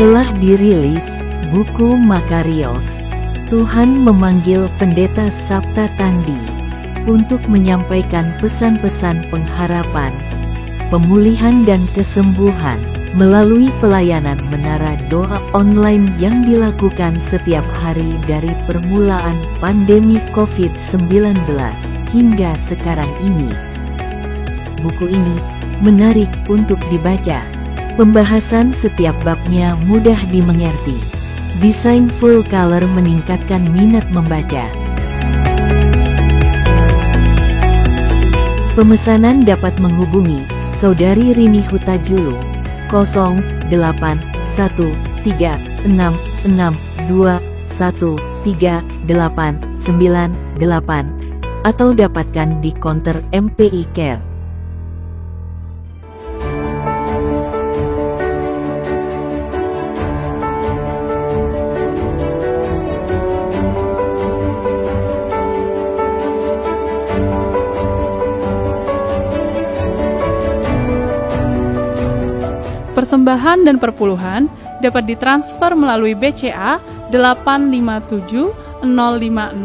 Telah dirilis buku Makarios. Tuhan memanggil Pendeta Sapta Tandi untuk menyampaikan pesan-pesan pengharapan, pemulihan dan kesembuhan melalui pelayanan menara doa online yang dilakukan setiap hari dari permulaan pandemi COVID-19 hingga sekarang ini. Buku ini menarik untuk dibaca. Pembahasan setiap babnya mudah dimengerti. Desain full color meningkatkan minat membaca. Pemesanan dapat menghubungi Saudari Rini Hutajulu 081366213898 atau dapatkan di konter MPI Care. Persembahan dan perpuluhan dapat ditransfer melalui BCA 857 050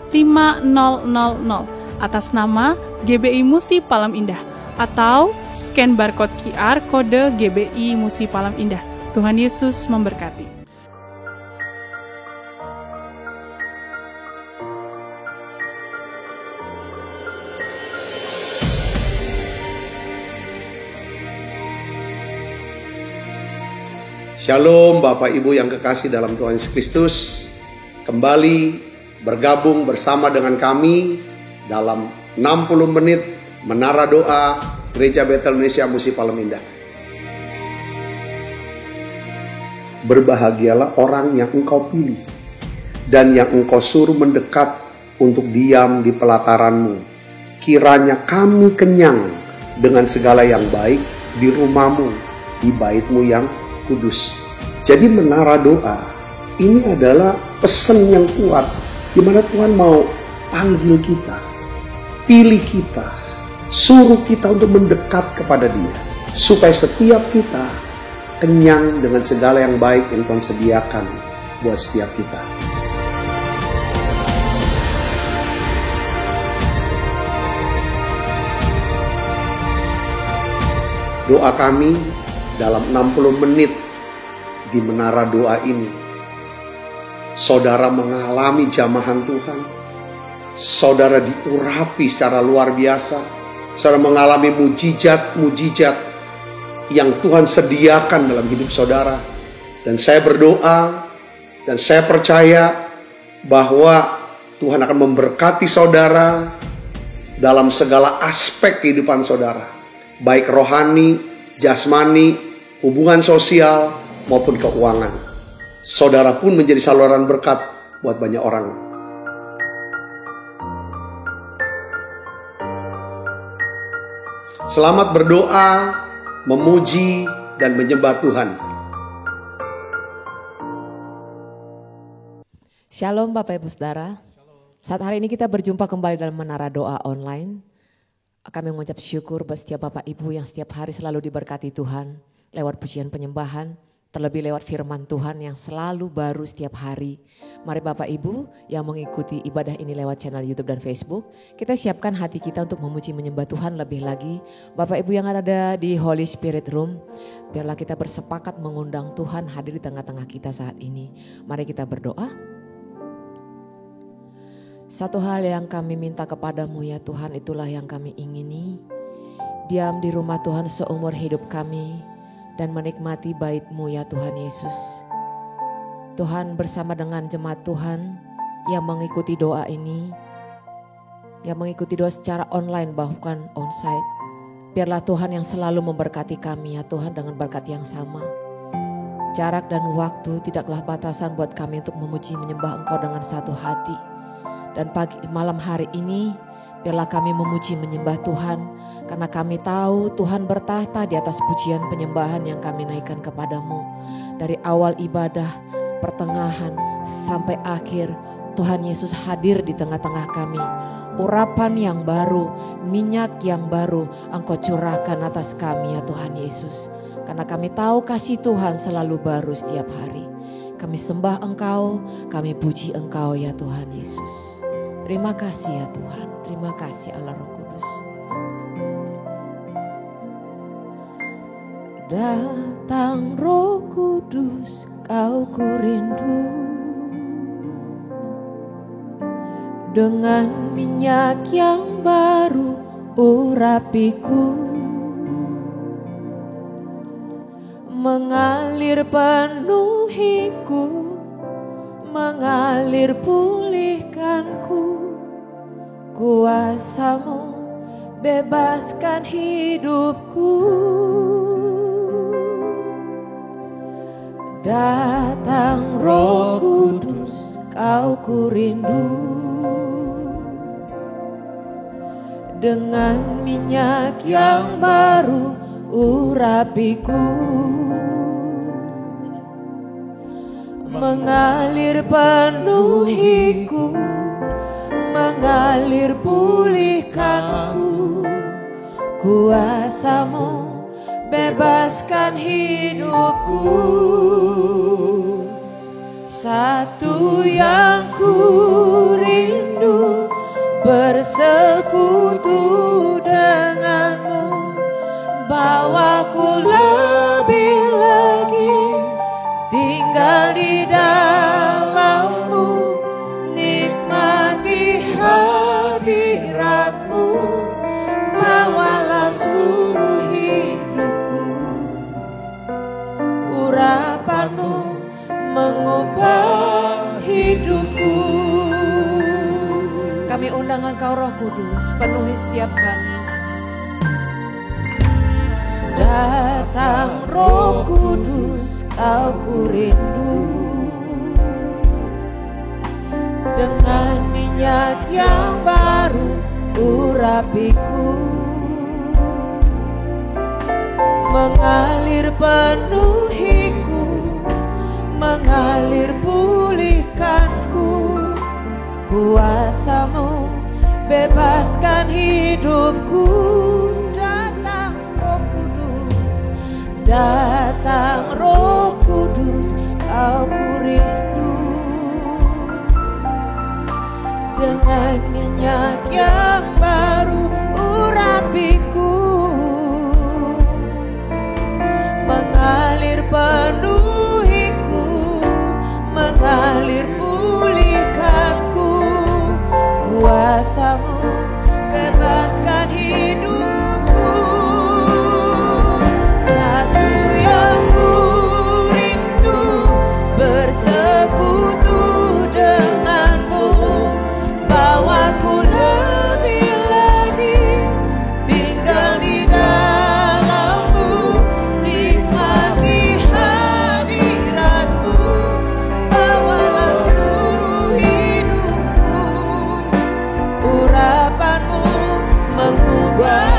5000 atas nama GBI Musi Palam Indah atau scan barcode QR kode GBI Musi Palam Indah. Tuhan Yesus memberkati. Shalom Bapak Ibu yang kekasih dalam Tuhan Yesus Kristus. Kembali bergabung bersama dengan kami dalam 60 menit Menara Doa Gereja Betel Indonesia Musi Palam Indah. Berbahagialah orang yang engkau pilih dan yang engkau suruh mendekat untuk diam di pelataranmu. Kiranya kami kenyang dengan segala yang baik di rumahmu, di baitmu yang kudus. Jadi menara doa ini adalah pesan yang kuat di mana Tuhan mau panggil kita, pilih kita, suruh kita untuk mendekat kepada Dia supaya setiap kita kenyang dengan segala yang baik yang Tuhan sediakan buat setiap kita. Doa kami dalam 60 menit di menara doa ini, saudara mengalami jamahan Tuhan, saudara diurapi secara luar biasa, saudara mengalami mujizat-mujizat yang Tuhan sediakan dalam hidup saudara. Dan saya berdoa dan saya percaya bahwa Tuhan akan memberkati saudara dalam segala aspek kehidupan saudara, baik rohani, jasmani, hubungan sosial maupun keuangan. Saudara pun menjadi saluran berkat buat banyak orang. Selamat berdoa, memuji, dan menyembah Tuhan. Shalom Bapak Ibu Saudara. Saat hari ini kita berjumpa kembali dalam Menara Doa Online. Kami mengucap syukur buat setiap Bapak Ibu yang setiap hari selalu diberkati Tuhan lewat pujian penyembahan, terlebih lewat firman Tuhan yang selalu baru setiap hari. Mari Bapak Ibu yang mengikuti ibadah ini lewat channel YouTube dan Facebook, kita siapkan hati kita untuk memuji menyembah Tuhan lebih lagi. Bapak Ibu yang ada di Holy Spirit Room, biarlah kita bersepakat mengundang Tuhan hadir di tengah-tengah kita saat ini. Mari kita berdoa. Satu hal yang kami minta kepadamu ya Tuhan, itulah yang kami ingini. Diam di rumah Tuhan seumur hidup kami dan menikmati bait-Mu ya Tuhan Yesus. Tuhan bersama dengan jemaat Tuhan yang mengikuti doa ini, yang mengikuti doa secara online bahkan onsite. Biarlah Tuhan yang selalu memberkati kami ya Tuhan dengan berkat yang sama. Jarak dan waktu tidaklah batasan buat kami untuk memuji menyembah Engkau dengan satu hati. Dan malam hari ini biarlah kami memuji menyembah Tuhan, karena kami tahu Tuhan bertahta di atas pujian penyembahan yang kami naikkan kepadamu. Dari awal ibadah, pertengahan sampai akhir, Tuhan Yesus hadir di tengah-tengah kami. Urapan yang baru, minyak yang baru Engkau curahkan atas kami ya Tuhan Yesus. Karena kami tahu kasih Tuhan selalu baru setiap hari. Kami sembah Engkau, kami puji Engkau ya Tuhan Yesus. Terima kasih ya Tuhan, terima kasih Allah Roh Kudus. Datang Roh Kudus, Kau ku rindu. Dengan minyak yang baru urapiku, mengalir penuhiku, mengalir pulihkanku. Kuasa-Mu bebaskan hidupku. Datang Roh Kudus, Kau ku rindu. Dengan minyak yang baru urapiku, mengalir penuhiku, mengalir pulihkanku. Kuasa-Mu bebaskan hidupku. Satu yang ku rindu, bersekutu denganmu, bawaku lebih lagi tinggal di dalammu, nikmati hadiratmu, bawalah seluruh hidupku. Urapanmu mengubah hidupku. Kami undang Engkau Roh Kudus, penuhi setiap kami. Datang Roh Kudus, Kau ku rindu. Dengan minyak yang baru urapiku, mengalir penuhiku, mengalir pulihkanku. Kuasa-Mu bebaskan hidupku. Datang Roh Kudus, datang Roh Kudus, Kau ku rindu. Dengan minyak yang baru urapiku, mengalir penuhiku, mengalir pulihkanku. Kuasa-Mu bebaskan hidupku. Satu yang ku rindu, bersekutu denganmu, bawaku lebih lagi tinggal di dalammu, nikmati hadiratmu, bawalah seluruh hidupku. Urapanmu mengubah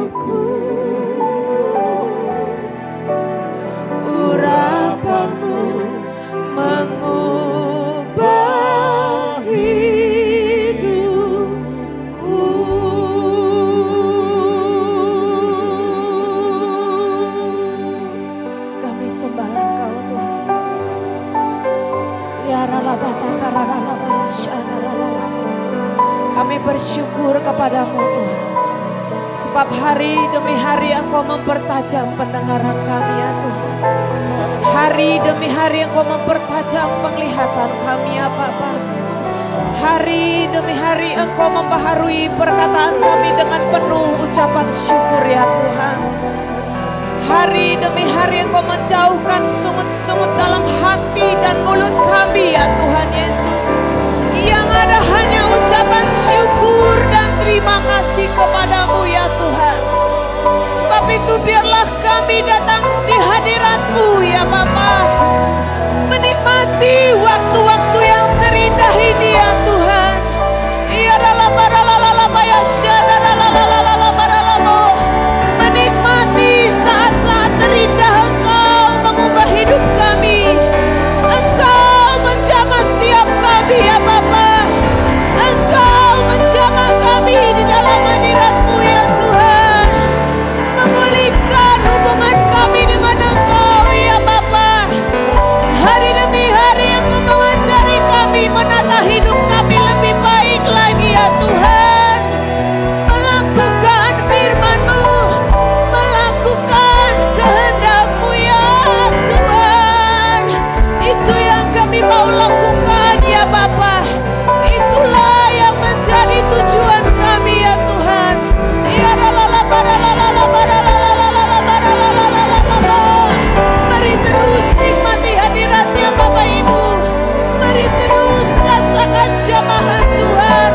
hidupku. Urapanmu mengubah hidupku. Kami sembah Engkau Tuhan. Ya ralabata kararalabaya syanaralalamu. Kami bersyukur kepadamu Tuhan. Sebab hari demi hari Engkau mempertajam pendengaran kami ya Tuhan. Hari demi hari Engkau mempertajam penglihatan kami ya Bapa. Hari demi hari Engkau membaharui perkataan kami dengan penuh ucapan syukur ya Tuhan. Hari demi hari Engkau menjauhkan sungut-sungut dalam hati dan mulut kami ya Tuhan Yesus. Yang ada hanya ucapan syukur dan terima kasih kepadamu ya Tuhan. Sebab itu biarlah kami datang di hadirat-Mu ya Bapa, menikmati waktu-waktu yang terindah ini ya Tuhan. Ya ralabaralalalabaya syadaralalalalalabaralalamo. Menikmati saat-saat terindah Engkau mengubah hidup kami. Engkau menjamah setiap kami ya Bapa. Engkau menjamah kami di dalam hadirat-Mu ya Tuhan. Memulihkan hubungan kami dengan Engkau ya Bapa. Hari demi hari Engkau mengajari kami menata hidup kami lebih baik lagi ya Tuhan. Melakukan firman-Mu, melakukan kehendak-Mu ya Tuhan. Itu yang kami mau lakukan ya Bapa. Itulah yang menjadi tujuan kami ya Tuhan. Ya ralabaralalalabaralalalalalabaralalalalalaba. Mari terus nikmati hadiratnya Bapak Ibu. Mari terus rasakan jamahan Tuhan.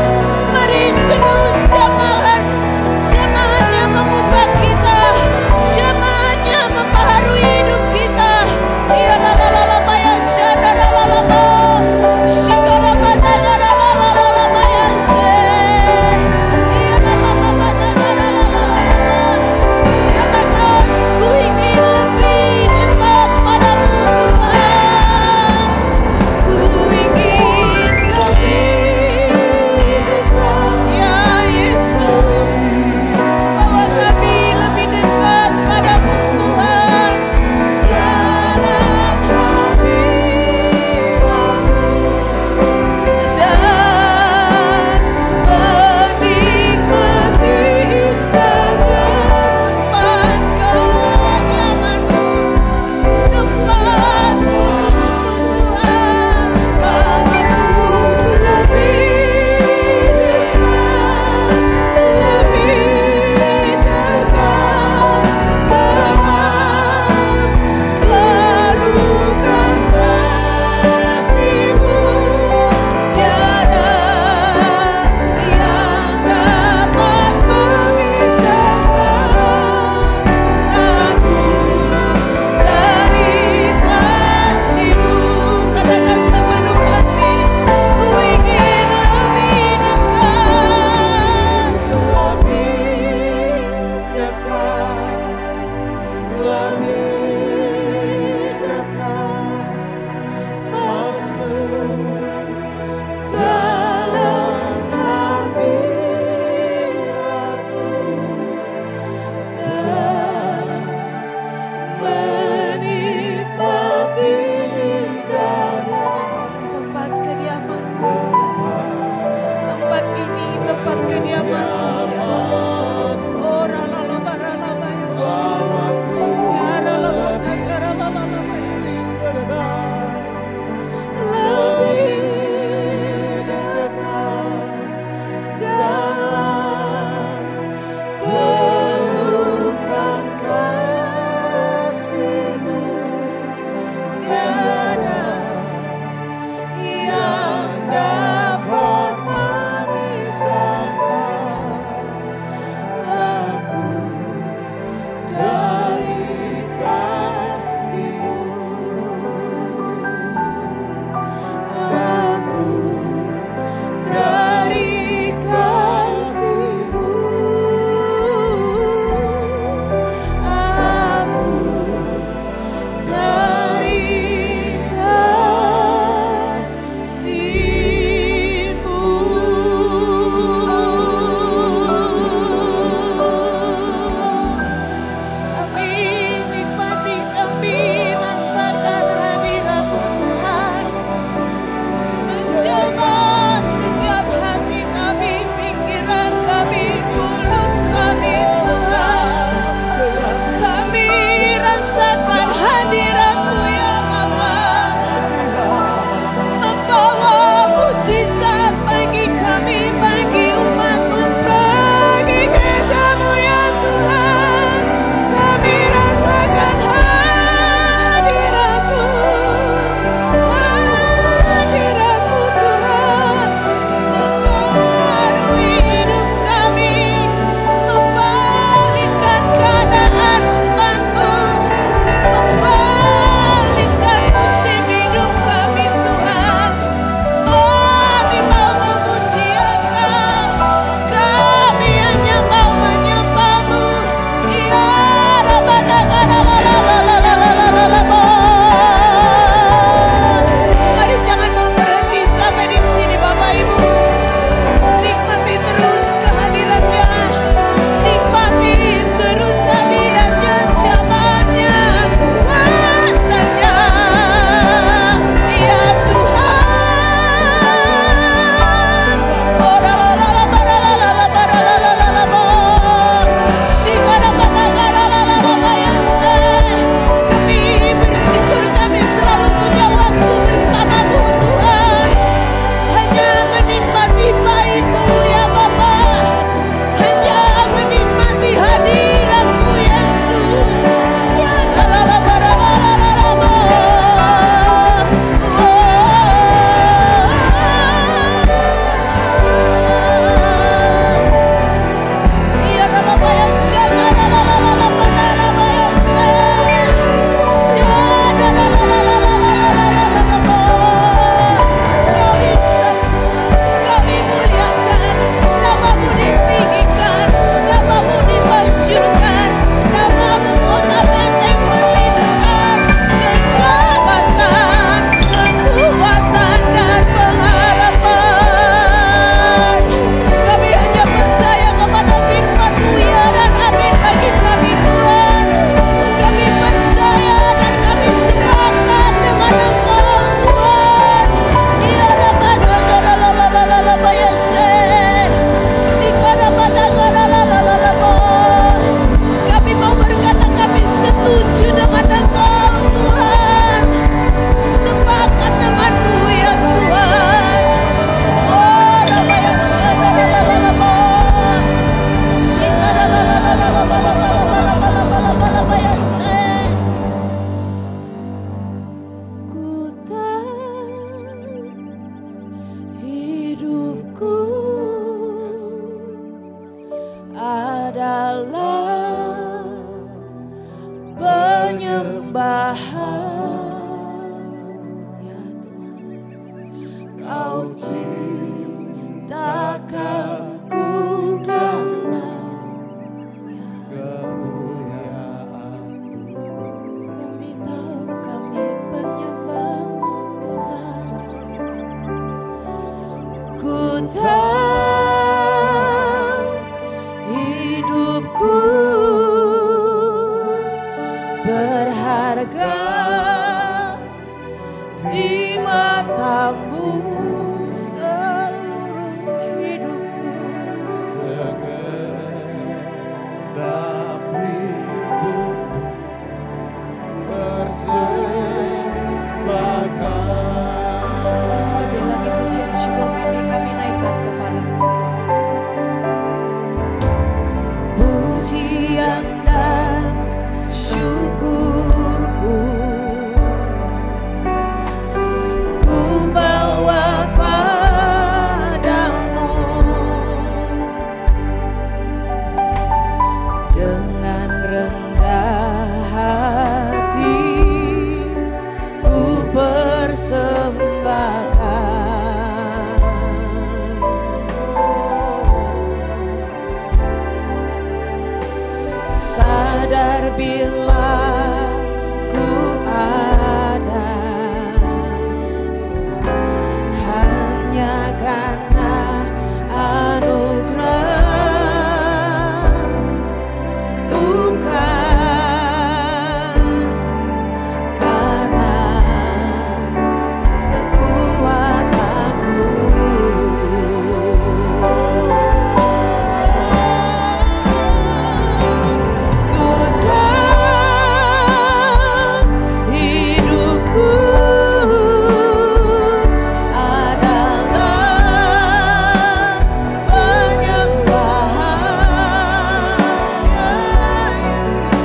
Mari terus jamahannya mengubah kita. Jamahannya membaharui hidup kita. Ya ralalalabaya syadaralalaba. Shikarabatagaralalalabaya se. Ya rabababatagaralalalaba. Katakan, ku ingin lebih dekat padamu Tuhan. Ku ingin lebih dekat ya Yesus. Bawa kami lebih dekat padamu Tuhan. Dalam hadirat-Mu dan menikmati indah tempat kenyaman-Mu, tempat kudus-Mu Tuhan. Bawaku lebih dekat dengan pelukan kasih-Mu. Tiada yang dapat memisahkan aku dari kasih-Mu. Katakan sepenuh hati, ku ingin lebih dekat, masuk dalam hadirat-Mu dan menikmati indahnya tempat kediaman-Mu. Tempat ini tempat kediaman-Mu ya. Oh ralabaralabaya. Ya penyembahan ya Tuhan, Kau ciptakan ku dalam kemuliaan-Mu. Kami tahu kami penyembah-Mu Tuhan. Ku tahu hidupku berharga di mata-Mu, seluruh hidupku, segenap hidup persembahkan. Lebih lagi pujian syukur kami naikkan kepada-Mu Tuhan. Pujian dan syukurku ku bawa padamu, dengan rendah hati ku persembahkan. Sadar bila ku ada hanya karena anugerah, bukan karena kekuatanku. Ku tahu hidupku adalah penyembahan ya Yesus.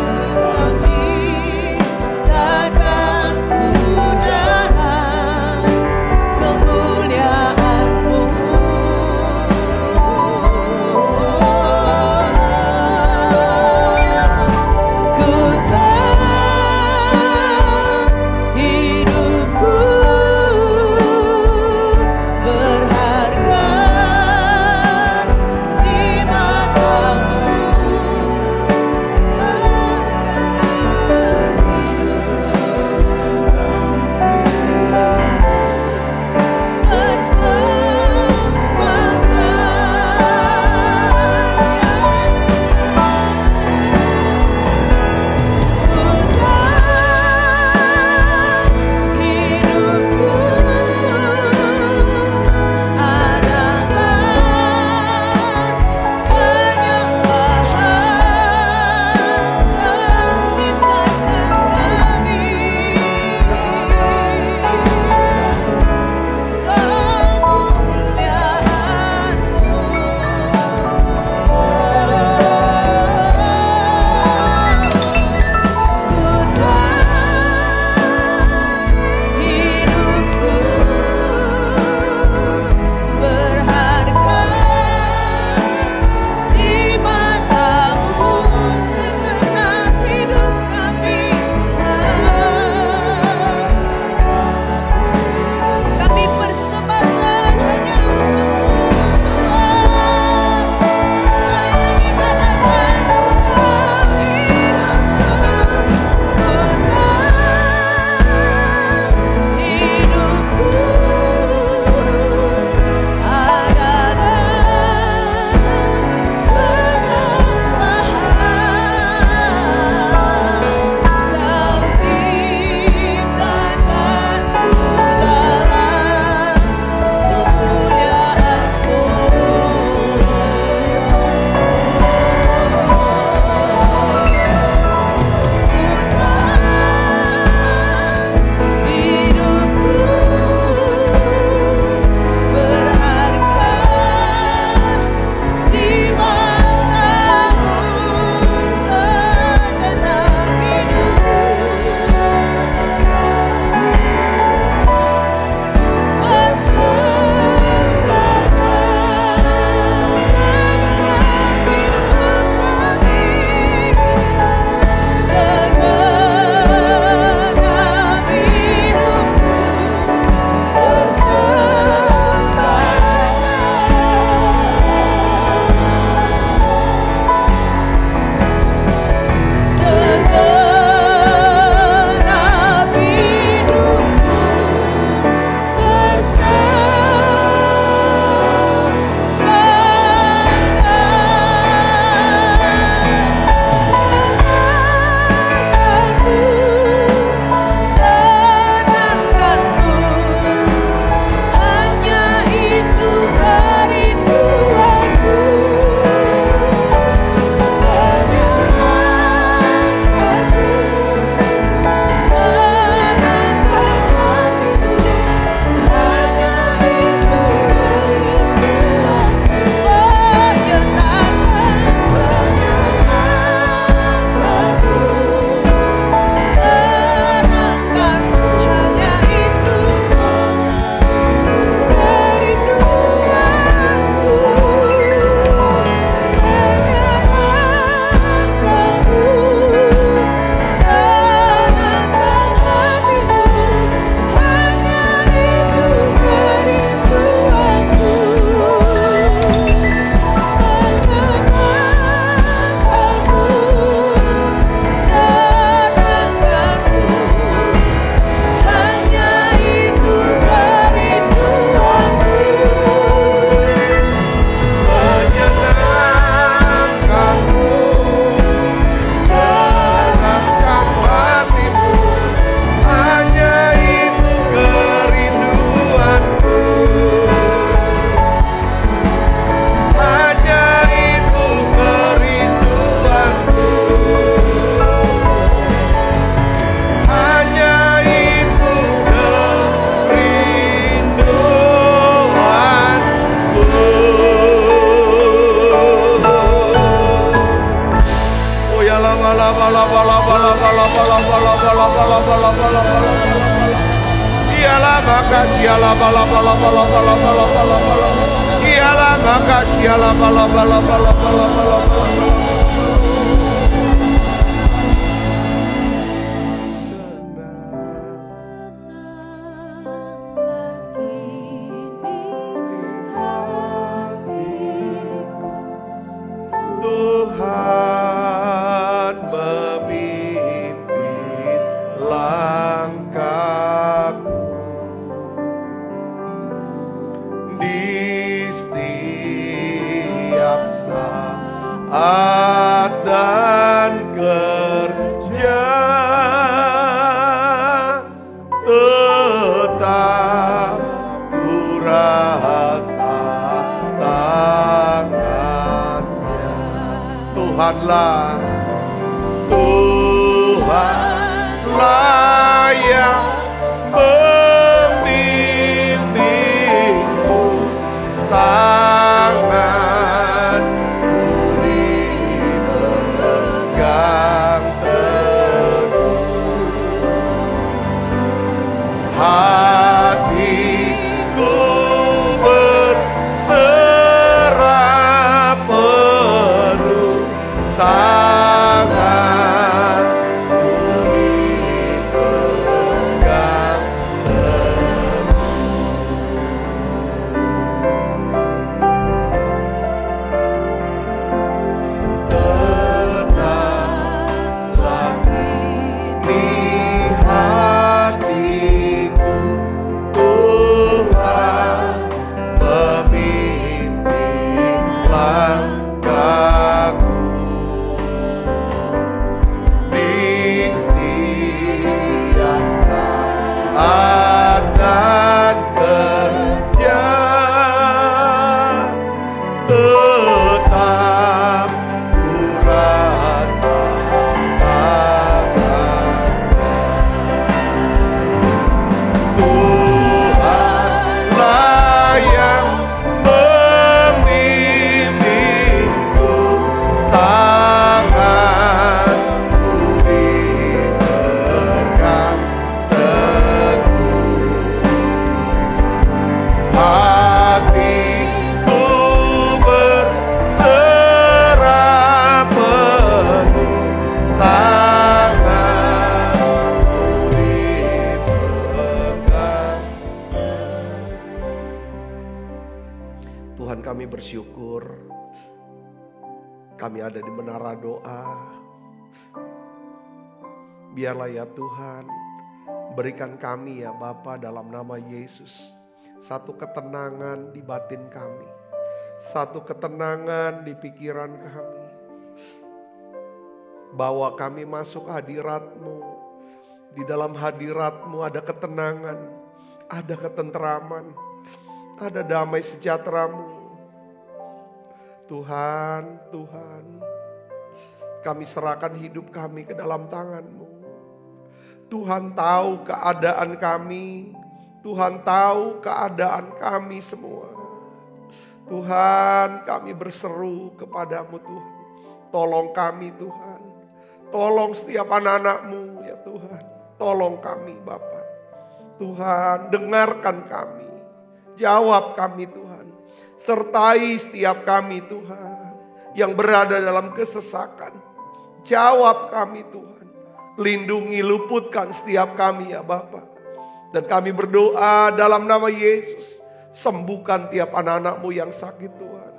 bala bala bala bala bala bala bala bala bala bala. Ialah makasih Allah bala bala bala bala bala bala bala. Ialah makasih Allah bala bala bala bala bala bala. Tuhan memimpin langkahku di setiap saat dan kerja, tetap ku rasa tangannya. Tuhanlah yang membimbingku, tanganku dipegang teguh, hatiku berserah penuh, tanganku dipegang teguh. Tenanglah di hatiku, Tuhan memimpin langkahku di setiap saat dan kerja, tetap ku rasa tangannya. Tuhanlah yang membimbingku, tanganku dipegang teguh, hatiku berserah penuh, tanganku dipegang. Tuhan, kami bersyukur kami ada di menara doa. Biarlah ya Tuhan, berikan kami ya Bapa dalam nama Yesus satu ketenangan di batin kami, satu ketenangan di pikiran kami, bahwa kami masuk hadirat-Mu. Di dalam hadirat-Mu ada ketenangan, ada ketenteraman, ada damai sejahtera-Mu. Tuhan, kami serahkan hidup kami ke dalam tangan-Mu. Tuhan tahu keadaan kami, Tuhan tahu keadaan kami semua. Tuhan, kami berseru kepadamu Tuhan. Tolong kami Tuhan, tolong setiap anak-anak-Mu ya Tuhan. Tolong kami Bapa. Tuhan, dengarkan kami, jawab kami Tuhan. Sertai setiap kami Tuhan yang berada dalam kesesakan. Jawab kami Tuhan. Lindungi, luputkan setiap kami ya Bapa. Dan kami berdoa dalam nama Yesus. Sembuhkan tiap anak-anak-Mu yang sakit Tuhan.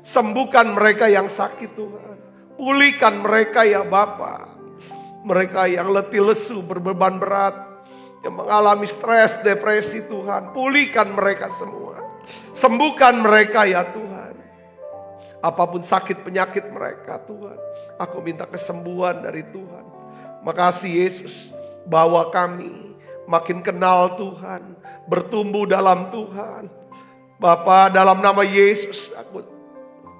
Sembuhkan mereka yang sakit Tuhan. Pulihkan mereka ya Bapa. Mereka yang letih lesu, berbeban berat, yang mengalami stres, depresi Tuhan. Pulihkan mereka semua. Sembuhkan mereka ya Tuhan. Apapun sakit penyakit mereka Tuhan, aku minta kesembuhan dari Tuhan. Makasih Yesus, bahwa kami makin kenal Tuhan, bertumbuh dalam Tuhan. Bapa, dalam nama Yesus aku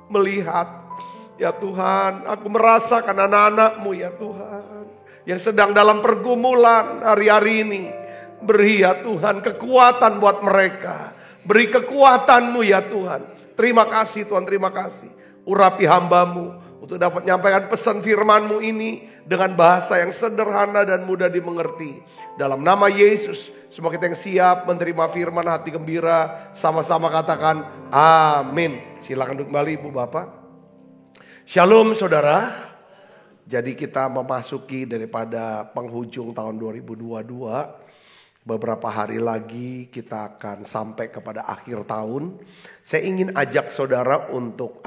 melihat ya Tuhan, aku merasakan anak-anak-Mu ya Tuhan, yang sedang dalam pergumulan hari-hari ini. Beri ya Tuhan kekuatan buat mereka. Beri kekuatan-Mu ya Tuhan. Terima kasih Tuhan, terima kasih. Urapi hamba-Mu, untuk dapat menyampaikan pesan firman-Mu ini dengan bahasa yang sederhana dan mudah dimengerti. Dalam nama Yesus, semua kita yang siap menerima firman hati gembira, sama-sama katakan amin. Silakan duduk kembali Ibu Bapak. Shalom saudara. Jadi kita memasuki daripada penghujung tahun 2022. Beberapa hari lagi kita akan sampai kepada akhir tahun. Saya ingin ajak saudara untuk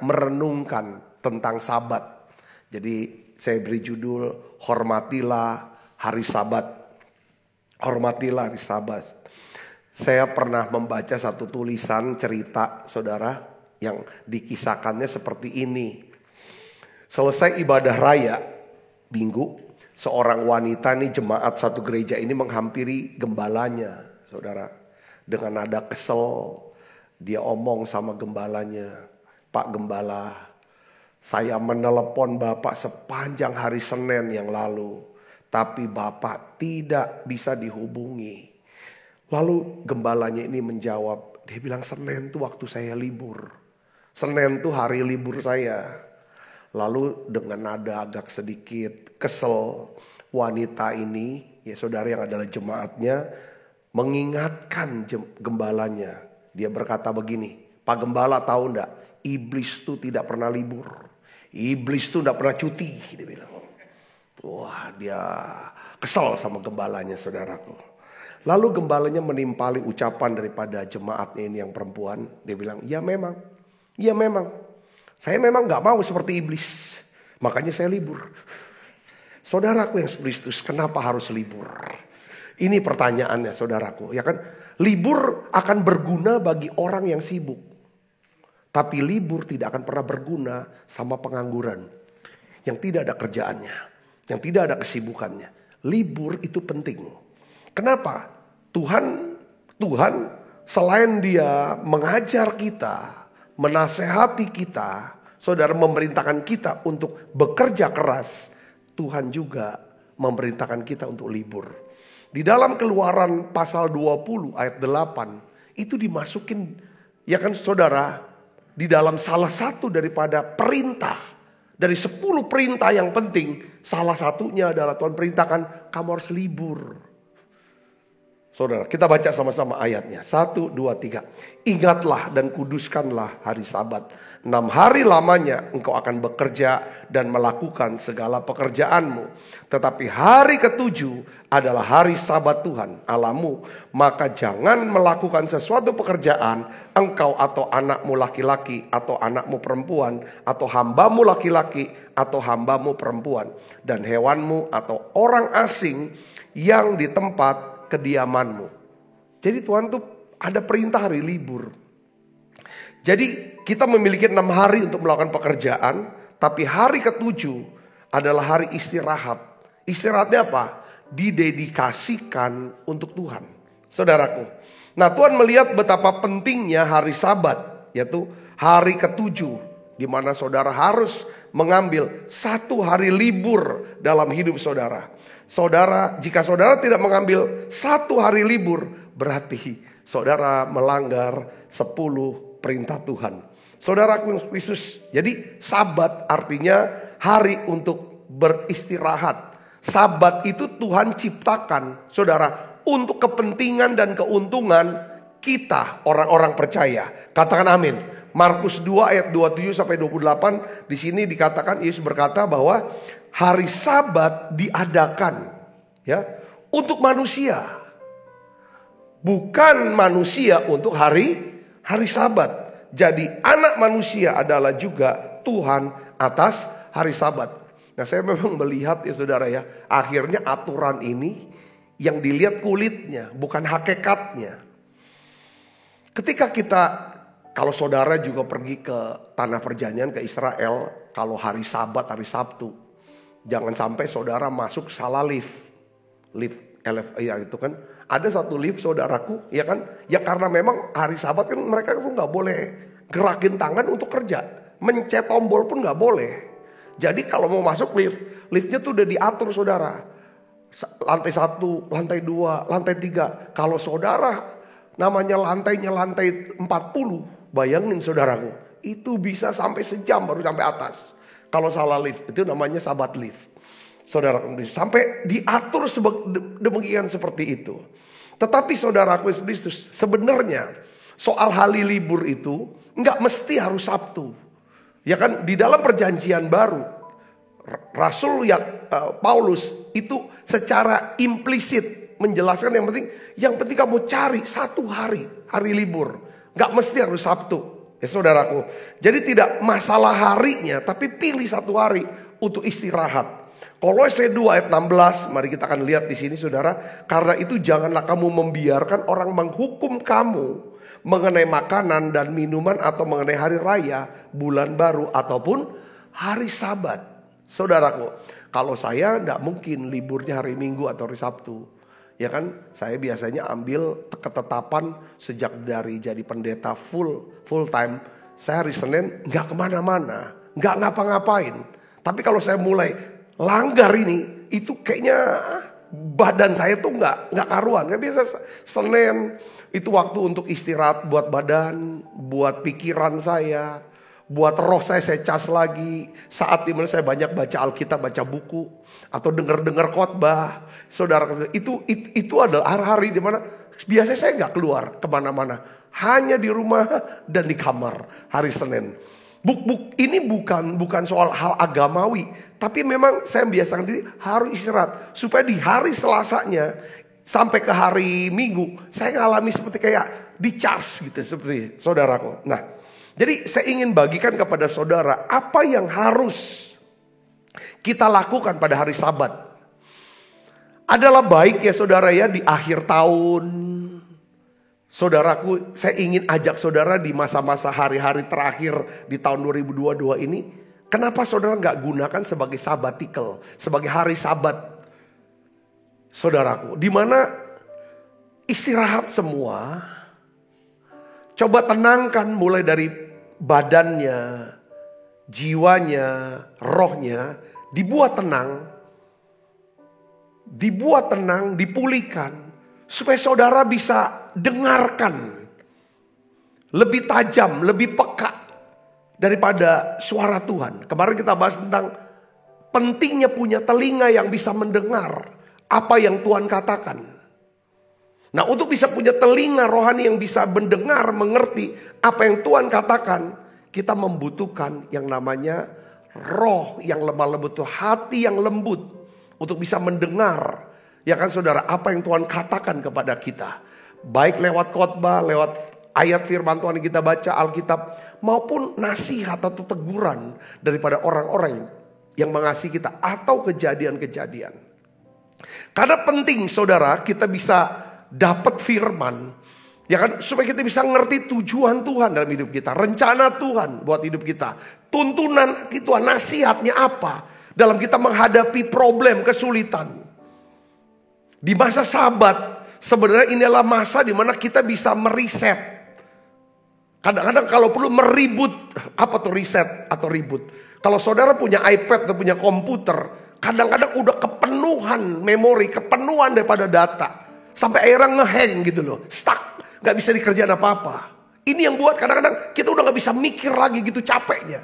merenungkan tentang Sabat. Jadi saya beri judul Hormatilah Hari Sabat. Hormatilah Hari Sabat. Saya pernah membaca satu tulisan cerita saudara yang dikisahkannya seperti ini. Selesai ibadah raya Minggu, seorang wanita nih jemaat satu gereja ini menghampiri gembalanya, saudara. Dengan nada kesel, dia omong sama gembalanya, Pak Gembala, saya menelepon Bapak sepanjang hari Senin yang lalu, tapi Bapak tidak bisa dihubungi. Lalu gembalanya ini menjawab, dia bilang Senin tuh waktu saya libur. Senin tuh hari libur saya. Lalu dengan nada agak sedikit kesel, wanita ini, ya saudara yang adalah jemaatnya, mengingatkan gembalanya. Dia berkata begini, Pak Gembala tahu enggak, iblis tuh tidak pernah libur. Iblis tuh tidak pernah cuti, dia bilang. Wah, dia kesel sama gembalanya saudaraku. Lalu gembalanya menimpali ucapan daripada jemaatnya ini yang perempuan. Dia bilang, ya memang. Saya memang gak mau seperti iblis. Makanya saya libur. Saudaraku yang Kristus, kenapa harus libur? Ini pertanyaannya saudaraku. Ya kan? Libur akan berguna bagi orang yang sibuk. Tapi libur tidak akan pernah berguna sama pengangguran. Yang tidak ada kerjaannya. Yang tidak ada kesibukannya. Libur itu penting. Kenapa? Tuhan selain dia mengajar kita, menasehati kita, saudara memerintahkan kita untuk bekerja keras, Tuhan juga memerintahkan kita untuk libur. Di dalam Keluaran pasal 20 ayat 8 itu dimasukin, ya kan saudara, di dalam salah satu daripada perintah, dari 10 perintah yang penting, salah satunya adalah Tuhan perintahkan kamu harus libur. Saudara, kita baca sama-sama ayatnya. 1, 2, 3. Ingatlah dan kuduskanlah hari Sabat. 6 hari lamanya engkau akan bekerja dan melakukan segala pekerjaanmu. Tetapi hari ketujuh adalah hari Sabat Tuhan Allahmu. Maka jangan melakukan sesuatu pekerjaan engkau atau anakmu laki-laki atau anakmu perempuan atau hambamu laki-laki atau hambamu perempuan. Dan hewanmu atau orang asing yang di tempat kediamanmu. Jadi Tuhan tuh ada perintah hari libur. Jadi kita memiliki 6 hari untuk melakukan pekerjaan, tapi hari ketujuh adalah hari istirahat. Istirahatnya apa? Didedikasikan untuk Tuhan. Saudaraku. Nah, Tuhan melihat betapa pentingnya hari Sabat, yaitu hari ketujuh, di mana saudara harus mengambil 1 hari libur dalam hidup saudara. Saudara, jika saudara tidak mengambil 1 hari libur, berarti saudara melanggar 10 perintah Tuhan. Saudaraku yang Kristus, jadi Sabat artinya hari untuk beristirahat. Sabat itu Tuhan ciptakan, saudara, untuk kepentingan dan keuntungan kita orang-orang percaya. Katakan amin. Markus 2 ayat 27 sampai 28, di sini dikatakan Yesus berkata bahwa hari Sabat diadakan ya untuk manusia. Bukan manusia untuk hari Sabat. Jadi anak manusia adalah juga Tuhan atas hari Sabat. Nah, saya memang melihat ya saudara ya, akhirnya aturan ini yang dilihat kulitnya, bukan hakikatnya. Ketika kalau saudara juga pergi ke tanah perjanjian, ke Israel, kalau hari Sabat, hari Sabtu, jangan sampai saudara masuk salah lift ya itu kan. Ada satu lift saudaraku, ya kan? Ya karena memang hari Sabat kan mereka tuh nggak boleh gerakin tangan untuk kerja, mencet tombol pun nggak boleh. Jadi kalau mau masuk liftnya tuh udah diatur saudara. Lantai 1, lantai 2, lantai 3. Kalau saudara namanya lantainya lantai 40, bayangin saudaraku, itu bisa sampai sejam baru sampai atas. Kalau salah lift, itu namanya sabat lift. Saudara, sampai diatur demikian seperti itu. Tetapi saudaraku Yesus Kristus, sebenarnya soal hari libur itu nggak mesti harus Sabtu. Ya kan, di dalam perjanjian baru, Rasul Paulus itu secara implisit menjelaskan yang penting kamu cari satu hari libur. Nggak mesti harus Sabtu. Ya saudaraku, jadi tidak masalah harinya, tapi pilih satu hari untuk istirahat. Kolose 2 ayat 16, mari kita akan lihat di sini saudara. Karena itu janganlah kamu membiarkan orang menghukum kamu mengenai makanan dan minuman atau mengenai hari raya, bulan baru ataupun hari Sabat. Saudaraku, kalau saya tidak mungkin liburnya hari Minggu atau hari Sabtu. Ya kan, saya biasanya ambil ketetapan sejak dari jadi pendeta full time. Saya hari Senin nggak kemana-mana, nggak ngapa-ngapain. Tapi kalau saya mulai langgar ini, itu kayaknya badan saya tuh nggak karuan. Kan biasa Senin itu waktu untuk istirahat buat badan, buat pikiran saya, buat roh saya cas lagi. Saat dimana saya banyak baca Alkitab, baca buku, atau dengar khotbah. Saudara, itu adalah hari-hari dimana biasanya saya nggak keluar kemana-mana, hanya di rumah dan di kamar hari Senin. Ini bukan soal hal agamawi, tapi memang saya biasakan diri harus istirahat supaya di hari Selasanya sampai ke hari Minggu saya ngalami seperti kayak di charge gitu seperti saudaraku. Nah, jadi saya ingin bagikan kepada saudara apa yang harus kita lakukan pada hari Sabat. Adalah baik ya saudara ya, di akhir tahun. Saudaraku, saya ingin ajak saudara di masa-masa hari-hari terakhir di tahun 2022 ini. Kenapa saudara gak gunakan sebagai sabbatical, sebagai hari Sabat? Saudaraku, di mana istirahat semua. Coba tenangkan mulai dari badannya, jiwanya, rohnya. Dibuat tenang, dipulihkan. Supaya saudara bisa dengarkan lebih tajam, lebih peka daripada suara Tuhan. Kemarin kita bahas tentang pentingnya punya telinga yang bisa mendengar apa yang Tuhan katakan. Nah, untuk bisa punya telinga rohani yang bisa mendengar, mengerti apa yang Tuhan katakan, kita membutuhkan yang namanya roh yang lemah lembut, hati yang lembut untuk bisa mendengar. Ya kan saudara, apa yang Tuhan katakan kepada kita. Baik lewat khotbah, lewat ayat firman Tuhan yang kita baca Alkitab, maupun nasihat atau teguran daripada orang-orang yang mengasihi kita atau kejadian-kejadian. Karena penting saudara kita bisa dapat firman, ya kan, supaya kita bisa ngerti tujuan Tuhan dalam hidup kita, rencana Tuhan buat hidup kita, tuntunan Tuhan, nasihatnya apa dalam kita menghadapi problem, kesulitan. Di masa Sabat sebenarnya inilah masa di mana kita bisa meriset. Kadang-kadang kalau perlu meribut, apa tuh riset atau ribut? Kalau saudara punya iPad atau punya komputer, kadang-kadang udah kepenuhan memori, kepenuhan daripada data. Sampai akhirnya ngehang gitu loh, stuck, gak bisa dikerjain apa-apa. Ini yang buat kadang-kadang kita udah gak bisa mikir lagi gitu capeknya.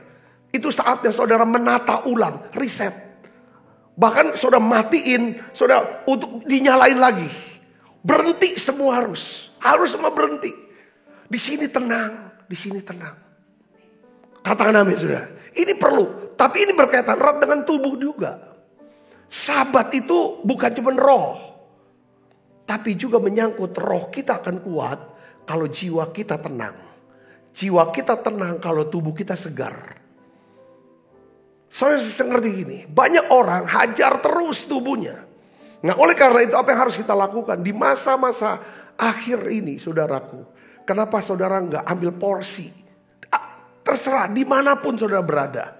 Itu saatnya saudara menata ulang, riset. Bahkan saudara matiin, saudara untuk dinyalain lagi. Berhenti semua harus semua berhenti. Di sini tenang, di sini tenang. Katakan amin saudara. Ini perlu, tapi ini berkaitan erat dengan tubuh juga. Sabat itu bukan cuma roh, tapi juga menyangkut roh kita akan kuat kalau jiwa kita tenang. Jiwa kita tenang kalau tubuh kita segar. Saya ngerti gini, banyak orang hajar terus tubuhnya. Nah, oleh karena itu apa yang harus kita lakukan di masa-masa akhir ini saudaraku. Kenapa saudara nggak ambil porsi? Terserah dimanapun saudara berada.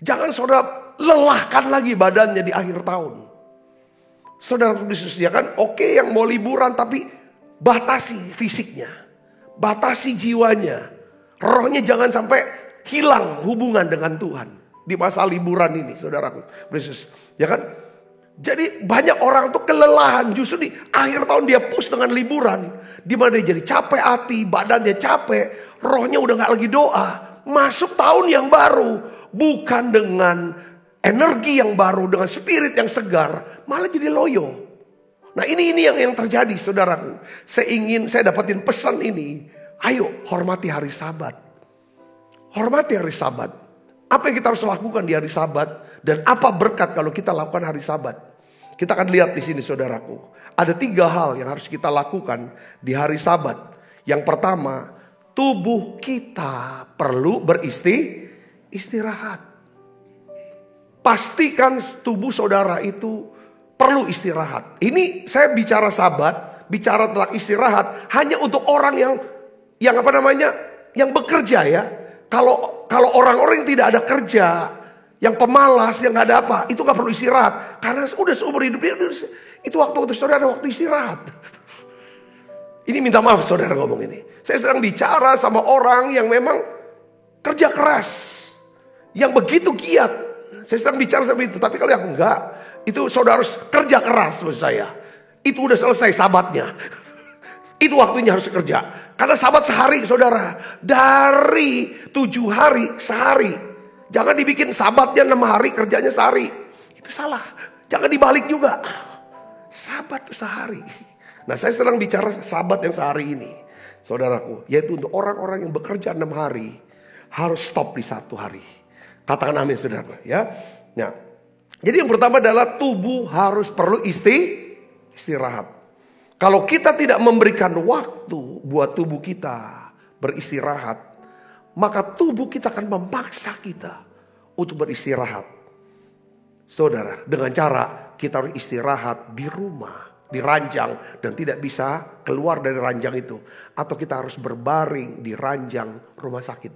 Jangan saudara lelahkan lagi badannya di akhir tahun. Saudara disediakan, oke yang mau liburan tapi batasi fisiknya. Batasi jiwanya. Rohnya jangan sampai hilang hubungan dengan Tuhan. Di masa liburan ini saudaraku Yesus, ya kan? Jadi banyak orang tuh kelelahan justru di akhir tahun dia push dengan liburan, di mana dia jadi capek hati, badannya capek, rohnya udah nggak lagi doa, masuk tahun yang baru bukan dengan energi yang baru, dengan spirit yang segar, malah jadi loyo. Nah ini yang terjadi saudaraku. Saya dapatin pesan ini. Ayo hormati hari Sabat. Hormati hari Sabat. Apa yang kita harus lakukan di hari Sabat? Dan apa berkat kalau kita lakukan hari Sabat? Kita akan lihat di sini saudaraku. Ada 3 hal yang harus kita lakukan di hari Sabat. Yang pertama, tubuh kita perlu beristirahat. Pastikan tubuh saudara itu perlu istirahat. Ini saya bicara Sabat, bicara tentang istirahat hanya untuk orang yang bekerja ya. Kalau orang-orang yang tidak ada kerja, yang pemalas, yang nggak ada apa, itu nggak perlu istirahat. Karena udah seumur hidup dia, itu waktu saudara waktu istirahat. Ini minta maaf saudara ngomong ini. Saya sedang bicara sama orang yang memang kerja keras, yang begitu giat. Saya sedang bicara sama itu. Tapi kalau yang enggak, itu saudara harus kerja keras menurut saya. Itu udah selesai Sabatnya. Itu waktunya harus kerja. Karena Sabat sehari saudara. Dari 7 hari sehari. Jangan dibikin Sabatnya 6 hari, kerjanya sehari. Itu salah. Jangan dibalik juga. Sabat itu sehari. Nah saya sedang bicara Sabat yang sehari ini. Saudaraku. Yaitu untuk orang-orang yang bekerja 6 hari. Harus stop di 1 hari. Katakan amin saudaraku ya. Nah. Jadi yang pertama adalah tubuh harus perlu istirahat. Kalau kita tidak memberikan waktu buat tubuh kita beristirahat, maka tubuh kita akan memaksa kita untuk beristirahat. Saudara, dengan cara kita harus istirahat di rumah, di ranjang, dan tidak bisa keluar dari ranjang itu. Atau kita harus berbaring di ranjang rumah sakit.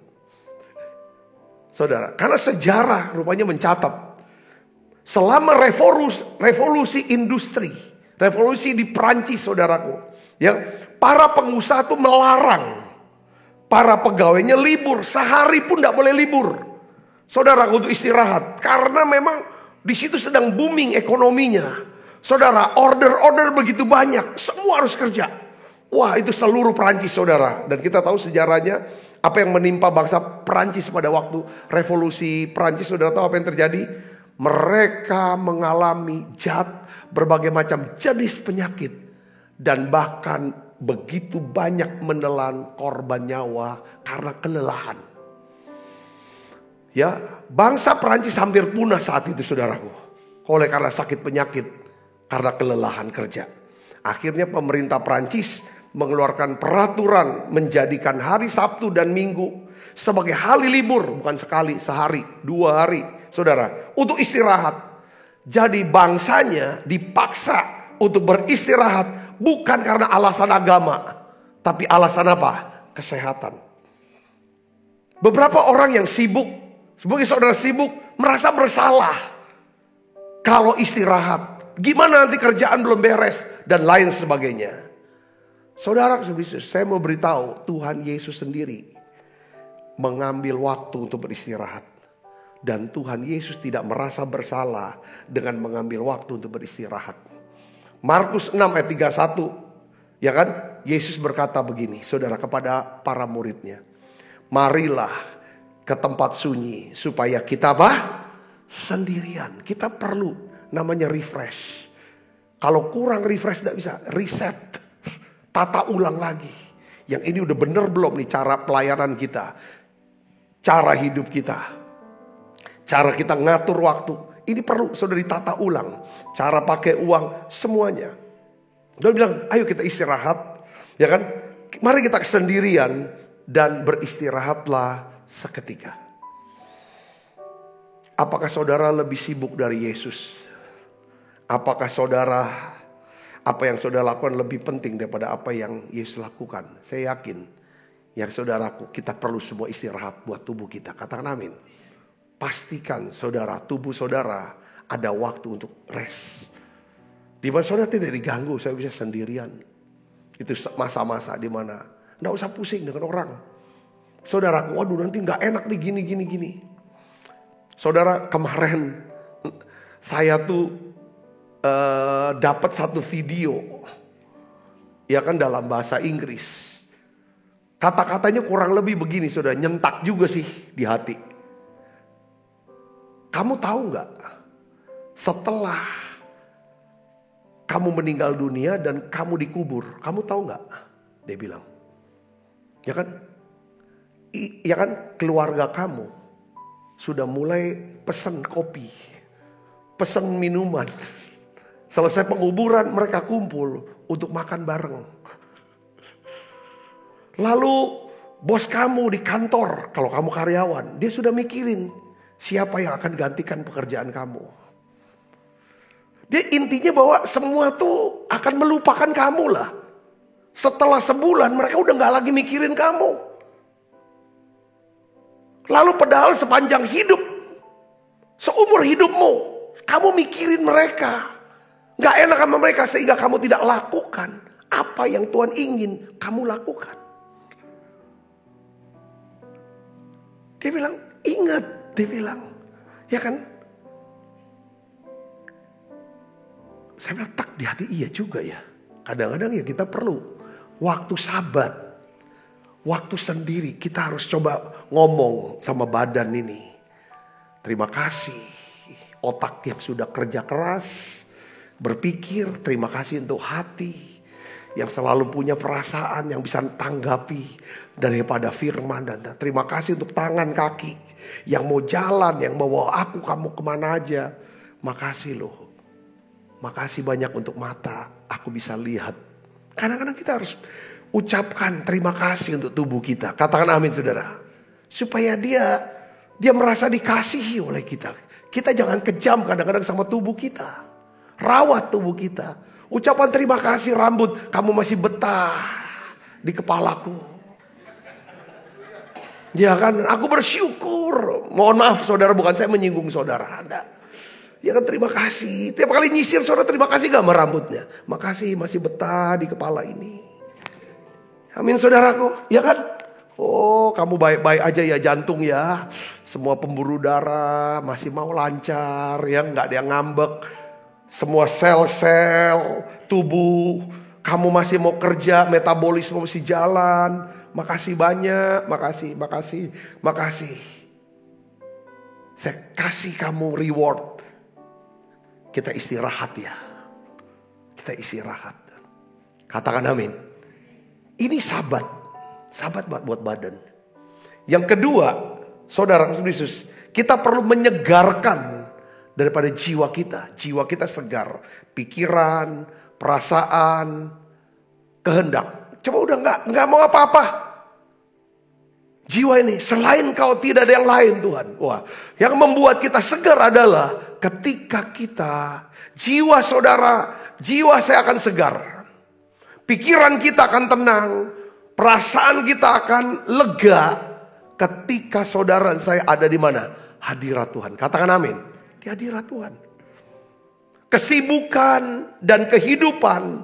Saudara, karena sejarah rupanya mencatat. Selama revolusi industri, revolusi di Perancis saudaraku, ya, para pengusaha itu melarang para pegawainya libur, sehari pun tidak boleh libur, saudara, untuk istirahat, karena memang di situ sedang booming ekonominya, saudara. Order begitu banyak, semua harus kerja. Wah, itu seluruh Perancis saudara, dan kita tahu sejarahnya apa yang menimpa bangsa Perancis pada waktu revolusi Perancis. Saudara tahu apa yang terjadi? Mereka mengalami berbagai macam jenis penyakit. Dan bahkan begitu banyak menelan korban nyawa karena kelelahan. Ya, bangsa Perancis hampir punah saat itu saudaraku. Oleh karena sakit penyakit, karena kelelahan kerja. Akhirnya pemerintah Perancis mengeluarkan peraturan menjadikan hari Sabtu dan Minggu sebagai hari libur. Bukan sekali, sehari, 2 hari. Saudara, untuk istirahat. Jadi bangsanya dipaksa untuk beristirahat bukan karena alasan agama, tapi alasan apa? Kesehatan. Beberapa orang yang sibuk, sebagai saudara sibuk, merasa bersalah kalau istirahat. Gimana nanti kerjaan belum beres dan lain sebagainya. Saudara, saya mau beritahu, Tuhan Yesus sendiri mengambil waktu untuk beristirahat. Dan Tuhan Yesus tidak merasa bersalah dengan mengambil waktu untuk beristirahat. Markus 6 ayat 31. Ya kan? Yesus berkata begini, saudara, kepada para muridnya. Marilah ke tempat sunyi supaya kita sendirian. Kita perlu namanya refresh. Kalau kurang refresh tidak bisa, reset. Tata ulang lagi. Yang ini udah bener belum nih cara pelayanan kita. Cara hidup kita. Cara kita ngatur waktu. Ini perlu saudara ditata ulang. Cara pakai uang, semuanya. Dia bilang, ayo kita istirahat. Ya kan? Mari kita sendirian dan beristirahatlah seketika. Apakah saudara lebih sibuk dari Yesus? Apakah saudara, apa yang saudara lakukan lebih penting daripada apa yang Yesus lakukan? Saya yakin, yang saudaraku, kita perlu semua istirahat buat tubuh kita. Katakan amin. Pastikan saudara, tubuh saudara ada waktu untuk rest. Di mana saudara tidak diganggu, saya bisa sendirian. Itu masa-masa di mana enggak usah pusing dengan orang. Saudara, waduh nanti nggak enak nih gini. Saudara, kemarin saya tuh dapat satu video, ya kan, dalam bahasa Inggris. Kata-katanya kurang lebih begini, saudara, nyentak juga sih di hati. Kamu tahu nggak? Setelah kamu meninggal dunia dan kamu dikubur, kamu tahu nggak? Dia bilang, ya kan? Ya kan, keluarga kamu sudah mulai pesan kopi, pesan minuman. Selesai penguburan mereka kumpul untuk makan bareng. Lalu bos kamu di kantor, kalau kamu karyawan, dia sudah mikirin siapa yang akan gantikan pekerjaan kamu. Dia intinya bahwa semua tuh akan melupakan kamu lah. Setelah sebulan mereka udah gak lagi mikirin kamu. Lalu padahal sepanjang hidup, seumur hidupmu, kamu mikirin mereka. Gak enak sama mereka sehingga kamu tidak lakukan apa yang Tuhan ingin kamu lakukan. Dia bilang, ingat, dia bilang, ya kan? Saya bilang, tak di hati iya juga ya. Kadang-kadang ya kita perlu waktu sabat, waktu sendiri. Kita harus coba ngomong sama badan ini. Terima kasih otak yang sudah kerja keras, berpikir. Terima kasih untuk hati yang selalu punya perasaan, yang bisa tanggapi daripada firman. Dan terima kasih untuk tangan kaki yang mau jalan, yang bawa aku kamu kemana aja. Makasih loh. Makasih banyak untuk mata, aku bisa lihat. Kadang-kadang kita harus ucapkan terima kasih untuk tubuh kita. Katakan amin saudara. Supaya dia merasa dikasihi oleh kita. Kita jangan kejam kadang-kadang sama tubuh kita. Rawat tubuh kita. Ucapan terima kasih rambut, kamu masih betah di kepalaku. Ya kan, aku bersyukur. Mohon maaf saudara, bukan saya menyinggung saudara. Anda. Ya kan, terima kasih. Tiap kali nyisir saudara terima kasih gak sama rambutnya? Makasih masih betah di kepala ini. Amin saudaraku, ya kan? Oh, kamu baik-baik aja ya jantung ya. Semua pembuluh darah masih mau lancar ya, gak ada yang ngambek. Semua sel-sel tubuh kamu masih mau kerja, metabolisme masih jalan. Makasih banyak, makasih. Saya kasih kamu reward. Kita istirahat ya. Kita istirahat. Katakan amin. Ini sabat buat badan. Yang kedua, saudara Yesus, kita perlu menyegarkan daripada jiwa kita. Jiwa kita segar. Pikiran, perasaan, kehendak. Coba udah nggak mau apa-apa. Jiwa ini selain kau tidak ada yang lain Tuhan. Wah, yang membuat kita segar adalah ketika kita, jiwa saudara, jiwa saya akan segar. Pikiran kita akan tenang, perasaan kita akan lega ketika saudara dan saya ada di mana? Hadirat Tuhan. Katakan amin. Di hadirat Tuhan. Kesibukan dan kehidupan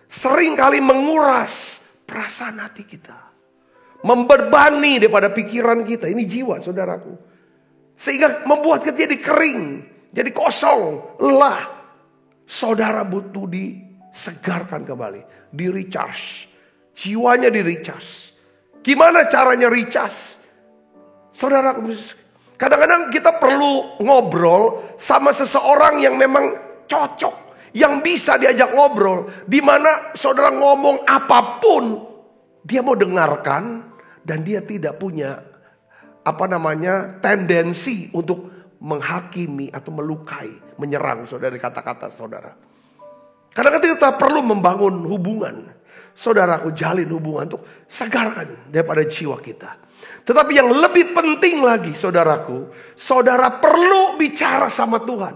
seringkali menguras perasaan hati kita. Membebani daripada pikiran kita. Ini jiwa saudaraku. Sehingga membuat kita jadi kering. Jadi kosong. Lelah. Saudara butuh disegarkan kembali. Di-recharge. Jiwanya di-recharge. Gimana caranya recharge? Saudaraku, kadang-kadang kita perlu ngobrol sama seseorang yang memang cocok. Yang bisa diajak ngobrol. Dimana saudara ngomong apapun. Dia mau dengarkan. Dan dia tidak punya tendensi untuk menghakimi atau melukai, menyerang saudara, kata-kata saudara. Kadang-kadang kita perlu membangun hubungan. Saudaraku, jalin hubungan untuk segarkan daripada jiwa kita. Tetapi yang lebih penting lagi saudaraku, saudara perlu bicara sama Tuhan.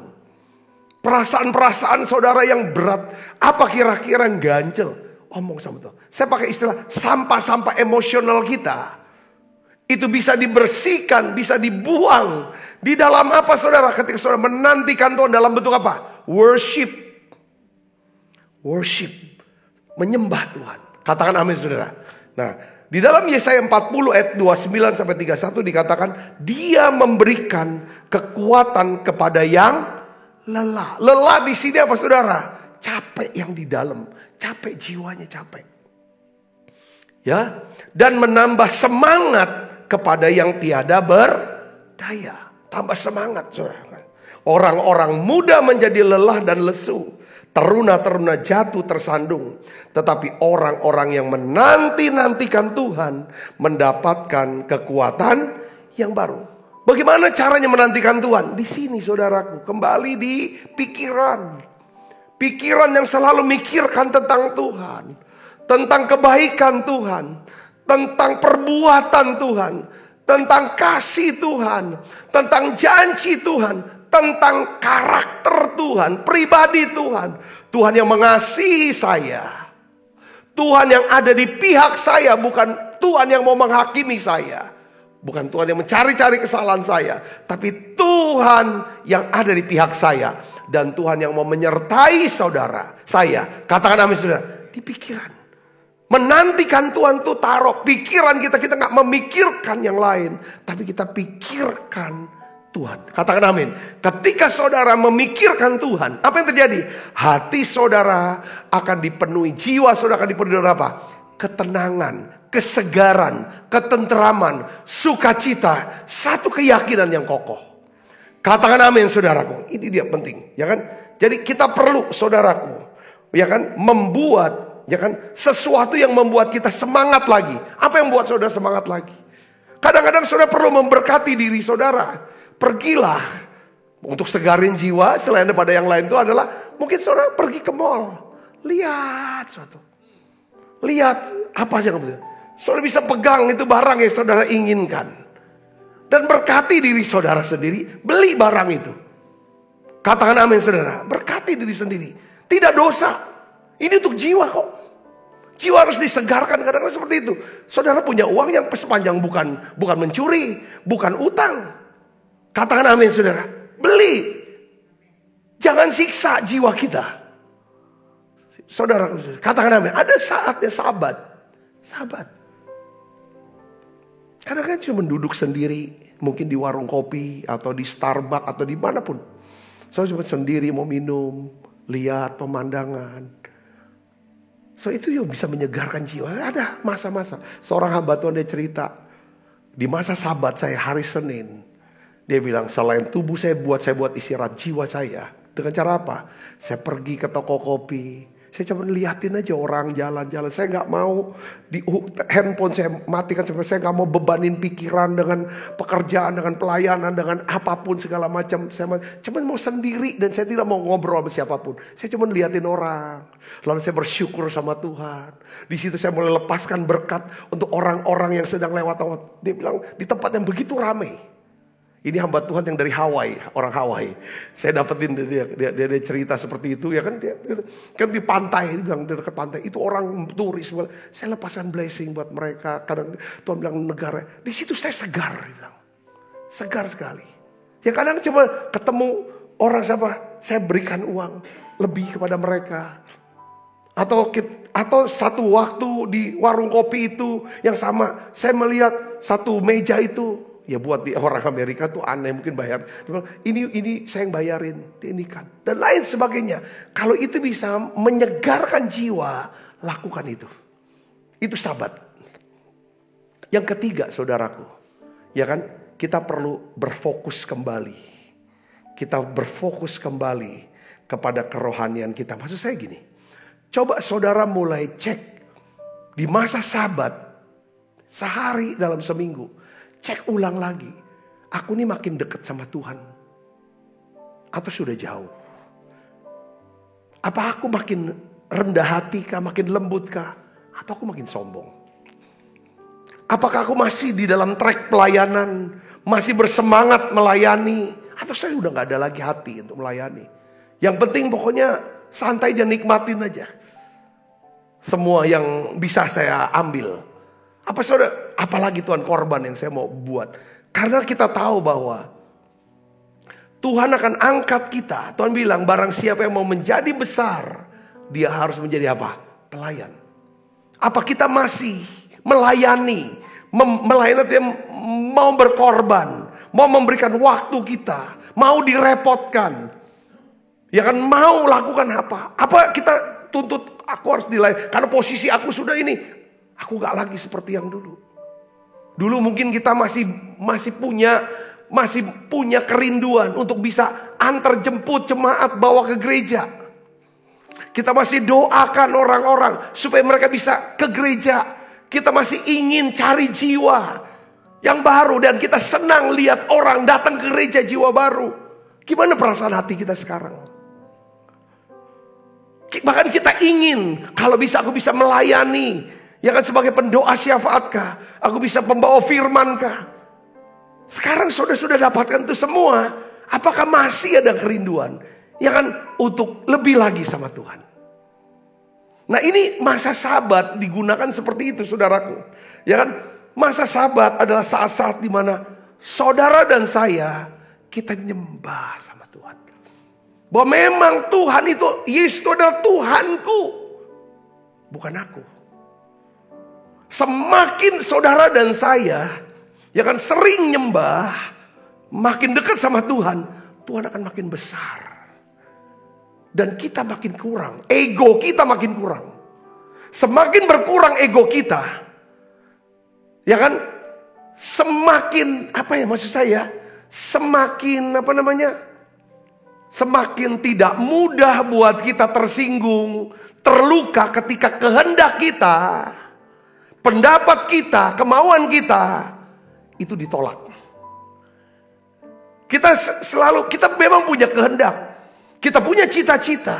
Perasaan-perasaan saudara yang berat, apa kira-kira yang ganjel? Omong sama Tuhan. Saya pakai istilah sampah-sampah emosional kita. Itu bisa dibersihkan, bisa dibuang. Di dalam apa saudara? Ketika saudara menantikan Tuhan dalam bentuk apa? Worship. Worship. Menyembah Tuhan. Katakan amin saudara. Nah, di dalam Yesaya 40 ayat 29 sampai 31 dikatakan, dia memberikan kekuatan kepada yang lelah. Lelah di sini apa saudara? Capek yang di dalam. Capek jiwanya, capek. Ya, dan menambah semangat kepada yang tiada berdaya. Tambah semangat, saudara. Orang-orang muda menjadi lelah dan lesu. Teruna-teruna jatuh tersandung. Tetapi orang-orang yang menanti-nantikan Tuhan mendapatkan kekuatan yang baru. Bagaimana caranya menantikan Tuhan? Di sini saudaraku, kembali di pikiran. Pikiran yang selalu mikirkan tentang Tuhan. Tentang kebaikan Tuhan. Tentang perbuatan Tuhan. Tentang kasih Tuhan. Tentang janji Tuhan. Tentang karakter Tuhan, pribadi Tuhan. Tuhan yang mengasihi saya. Tuhan yang ada di pihak saya, bukan Tuhan yang mau menghakimi saya. Bukan Tuhan yang mencari-cari kesalahan saya. Tapi Tuhan yang ada di pihak saya. Dan Tuhan yang mau menyertai saudara, saya. Katakan amin saudara. Di pikiran. Menantikan Tuhan tuh taruh pikiran kita. Kita gak memikirkan yang lain. Tapi kita pikirkan Tuhan. Katakan amin. Ketika saudara memikirkan Tuhan, apa yang terjadi? Hati saudara akan dipenuhi, jiwa saudara akan dipenuhi dengan apa? Ketenangan, kesegaran, ketenteraman, sukacita, satu keyakinan yang kokoh. Katakan amin saudaraku. Ini dia penting, ya kan? Jadi kita perlu saudaraku, ya kan, membuat, ya kan, sesuatu yang membuat kita semangat lagi. Apa yang membuat saudara semangat lagi? Kadang-kadang saudara perlu memberkati diri saudara. Pergilah untuk segarin jiwa. Selain daripada yang lain itu adalah mungkin saudara pergi ke mall, lihat suatu, lihat apa sih yang kamu, saudara bisa pegang itu barang yang saudara inginkan dan berkati diri saudara sendiri. Beli barang itu. Katakan amin saudara. Berkati diri sendiri. Tidak dosa. Ini untuk jiwa kok. Jiwa harus disegarkan. Kadang-kadang seperti itu. Saudara punya uang yang sepanjang bukan mencuri, bukan utang. Katakan amin saudara. Beli. Jangan siksa jiwa kita. Saudara, katakan amin. Ada saatnya sahabat. Sahabat. Kadang-kadang cuma duduk sendiri. Mungkin di warung kopi. Atau di Starbucks. Atau dimanapun. Saudara cuma sendiri mau minum. Lihat pemandangan. So itu yang bisa menyegarkan jiwa. Ada masa-masa. Seorang hamba Tuhan dia cerita. Di masa sabat saya hari Senin. Dia bilang selain tubuh saya buat istirahat jiwa saya. Dengan cara apa? Saya pergi ke toko kopi. Saya cuma liatin aja orang jalan-jalan. Saya gak mau di handphone saya matikan. Saya gak mau bebanin pikiran dengan pekerjaan, dengan pelayanan, dengan apapun segala macam. Saya cuma mau sendiri dan saya tidak mau ngobrol sama siapapun. Saya cuma liatin orang. Lalu saya bersyukur sama Tuhan. Di situ saya mulai lepaskan berkat untuk orang-orang yang sedang lewat. Dia bilang di tempat yang begitu ramai. Ini hamba Tuhan yang dari Hawaii, orang Hawaii. Saya dapetin dia cerita seperti itu ya kan, dia kan di pantai, dia bilang di dekat pantai itu orang turis. Saya lepaskan blessing buat mereka. Kadang Tuhan bilang negara, di situ saya segar, dia bilang. Segar sekali. Ya kadang cuma ketemu orang siapa, saya berikan uang lebih kepada mereka. Atau satu waktu di warung kopi itu yang sama, saya melihat satu meja itu. Ya buat di orang Amerika tuh aneh, mungkin bayar. Ini saya yang bayarin, ini kan. Dan lain sebagainya. Kalau itu bisa menyegarkan jiwa, lakukan itu. Itu sahabat. Yang ketiga saudaraku. Ya kan, kita perlu berfokus kembali. Kita berfokus kembali kepada kerohanian kita. Maksud saya gini. Coba saudara mulai cek. Di masa sabat. Sehari dalam seminggu. Cek ulang lagi. Aku ini makin dekat sama Tuhan. Atau sudah jauh? Apa aku makin rendah hati kah? Makin lembut kah? Atau aku makin sombong? Apakah aku masih di dalam track pelayanan? Masih bersemangat melayani? Atau saya udah gak ada lagi hati untuk melayani? Yang penting pokoknya santai dan nikmatin aja. Semua yang bisa saya ambil. Apa saudara, apalagi Tuhan korban yang saya mau buat. Karena kita tahu bahwa Tuhan akan angkat kita. Tuhan bilang barang siapa yang mau menjadi besar, dia harus menjadi apa? Pelayan. Apa kita masih melayani? Melayani artinya mau berkorban. Mau memberikan waktu kita. Mau direpotkan. Ya kan, mau lakukan apa? Apa kita tuntut aku harus dilayani? Karena posisi aku sudah ini. Aku gak lagi seperti yang dulu. Dulu mungkin kita masih punya kerinduan untuk bisa antar jemput jemaat bawa ke gereja. Kita masih doakan orang-orang supaya mereka bisa ke gereja. Kita masih ingin cari jiwa yang baru. Dan kita senang lihat orang datang ke gereja jiwa baru. Gimana perasaan hati kita sekarang? Bahkan kita ingin, kalau bisa aku bisa melayani. Ya kan, sebagai pendoa syafaatkah? Aku bisa pembawa firmankah? Sekarang sudah dapatkan itu semua. Apakah masih ada kerinduan? Ya kan, untuk lebih lagi sama Tuhan. Nah, ini masa Sabat digunakan seperti itu, saudaraku. Ya kan, masa Sabat adalah saat-saat di mana saudara dan saya kita nyembah sama Tuhan. Bahwa memang Tuhan itu, Yesus itu adalah Tuhanku, bukan aku. Semakin saudara dan saya ya kan sering nyembah, makin dekat sama Tuhan, Tuhan akan makin besar. Dan kita makin kurang, ego kita makin kurang. Semakin berkurang ego kita, ya kan, semakin semakin tidak mudah buat kita tersinggung, terluka ketika kehendak kita, pendapat kita, kemauan kita itu ditolak. Kita memang punya kehendak, kita punya cita-cita,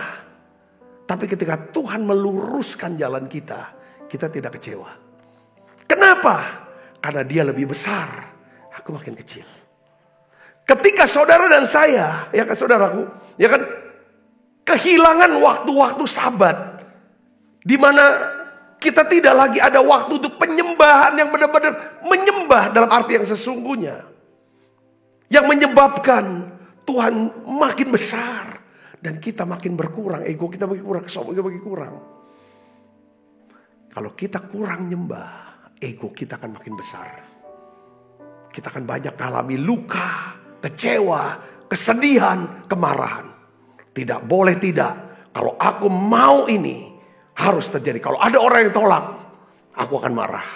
tapi ketika Tuhan meluruskan jalan kita, kita tidak kecewa. Kenapa? Karena Dia lebih besar, aku makin kecil. Ketika saudara dan saya, ya kan saudaraku, ya kan, kehilangan waktu-waktu Sabat, di mana kita tidak lagi ada waktu untuk penyembahan yang benar-benar menyembah dalam arti yang sesungguhnya, yang menyebabkan Tuhan makin besar dan kita makin berkurang, ego kita makin kurang, kesombongan kita makin kurang. Kalau kita kurang nyembah, ego kita akan makin besar. Kita akan banyak alami luka, kecewa, kesedihan, kemarahan. Tidak boleh tidak. Kalau aku mau ini, harus terjadi. Kalau ada orang yang tolak, aku akan marah.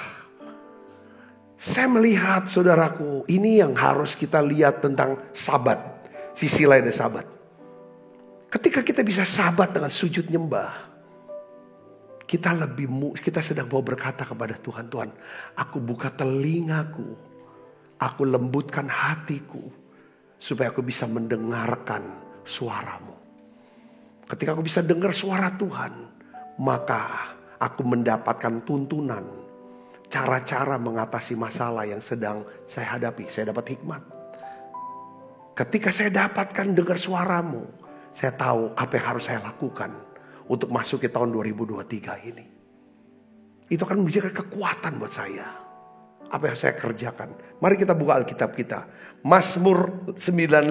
Saya melihat, saudaraku, ini yang harus kita lihat tentang Sabat. Sisi lain dari Sabat. Ketika kita bisa Sabat dengan sujud nyembah, kita sedang mau berkata kepada Tuhan, Tuhan, aku buka telingaku, aku lembutkan hatiku, supaya aku bisa mendengarkan suaramu. Ketika aku bisa dengar suara Tuhan, maka aku mendapatkan tuntunan, cara-cara mengatasi masalah yang sedang saya hadapi. Saya dapat hikmat. Ketika saya dapatkan dengar suaramu, saya tahu apa yang harus saya lakukan untuk masuk ke tahun 2023 ini. Itu akan menjadi kekuatan buat saya. Apa yang saya kerjakan. Mari kita buka Alkitab kita. Mazmur 95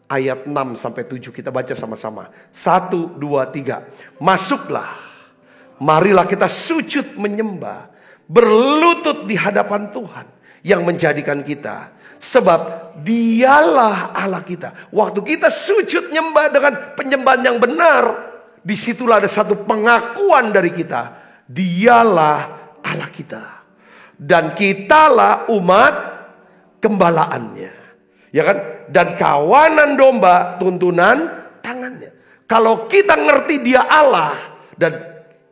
ayat 6-7 kita baca sama-sama. 1, 2, 3. Masuklah. Marilah kita sujud menyembah. Berlutut di hadapan Tuhan yang menjadikan kita. Sebab Dialah Allah kita. Waktu kita sujud nyembah dengan penyembahan yang benar, disitulah ada satu pengakuan dari kita. Dialah Allah kita. Dan kitalah umat gembalaannya. Ya kan? Dan kawanan domba tuntunan tangannya. Kalau kita ngerti Dia Allah dan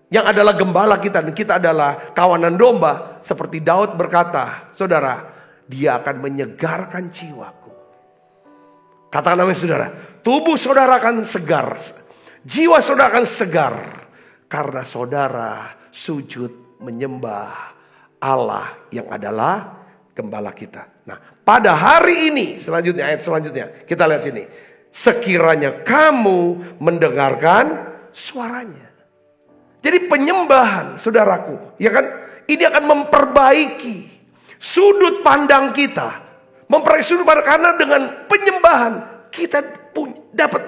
yang adalah gembala kita dan kita adalah kawanan domba, seperti Daud berkata, saudara, Dia akan menyegarkan jiwaku. Katakan namanya saudara, tubuh saudara akan segar, jiwa saudara akan segar, karena saudara sujud menyembah Allah yang adalah gembala kita. Nah, pada hari ini, selanjutnya ayat selanjutnya, kita lihat sini. Sekiranya kamu mendengarkan suaranya. Jadi penyembahan, saudaraku, ya kan, ini akan memperbaiki sudut pandang kita. Memperbaiki sudut pandang, karena dengan penyembahan kita dapat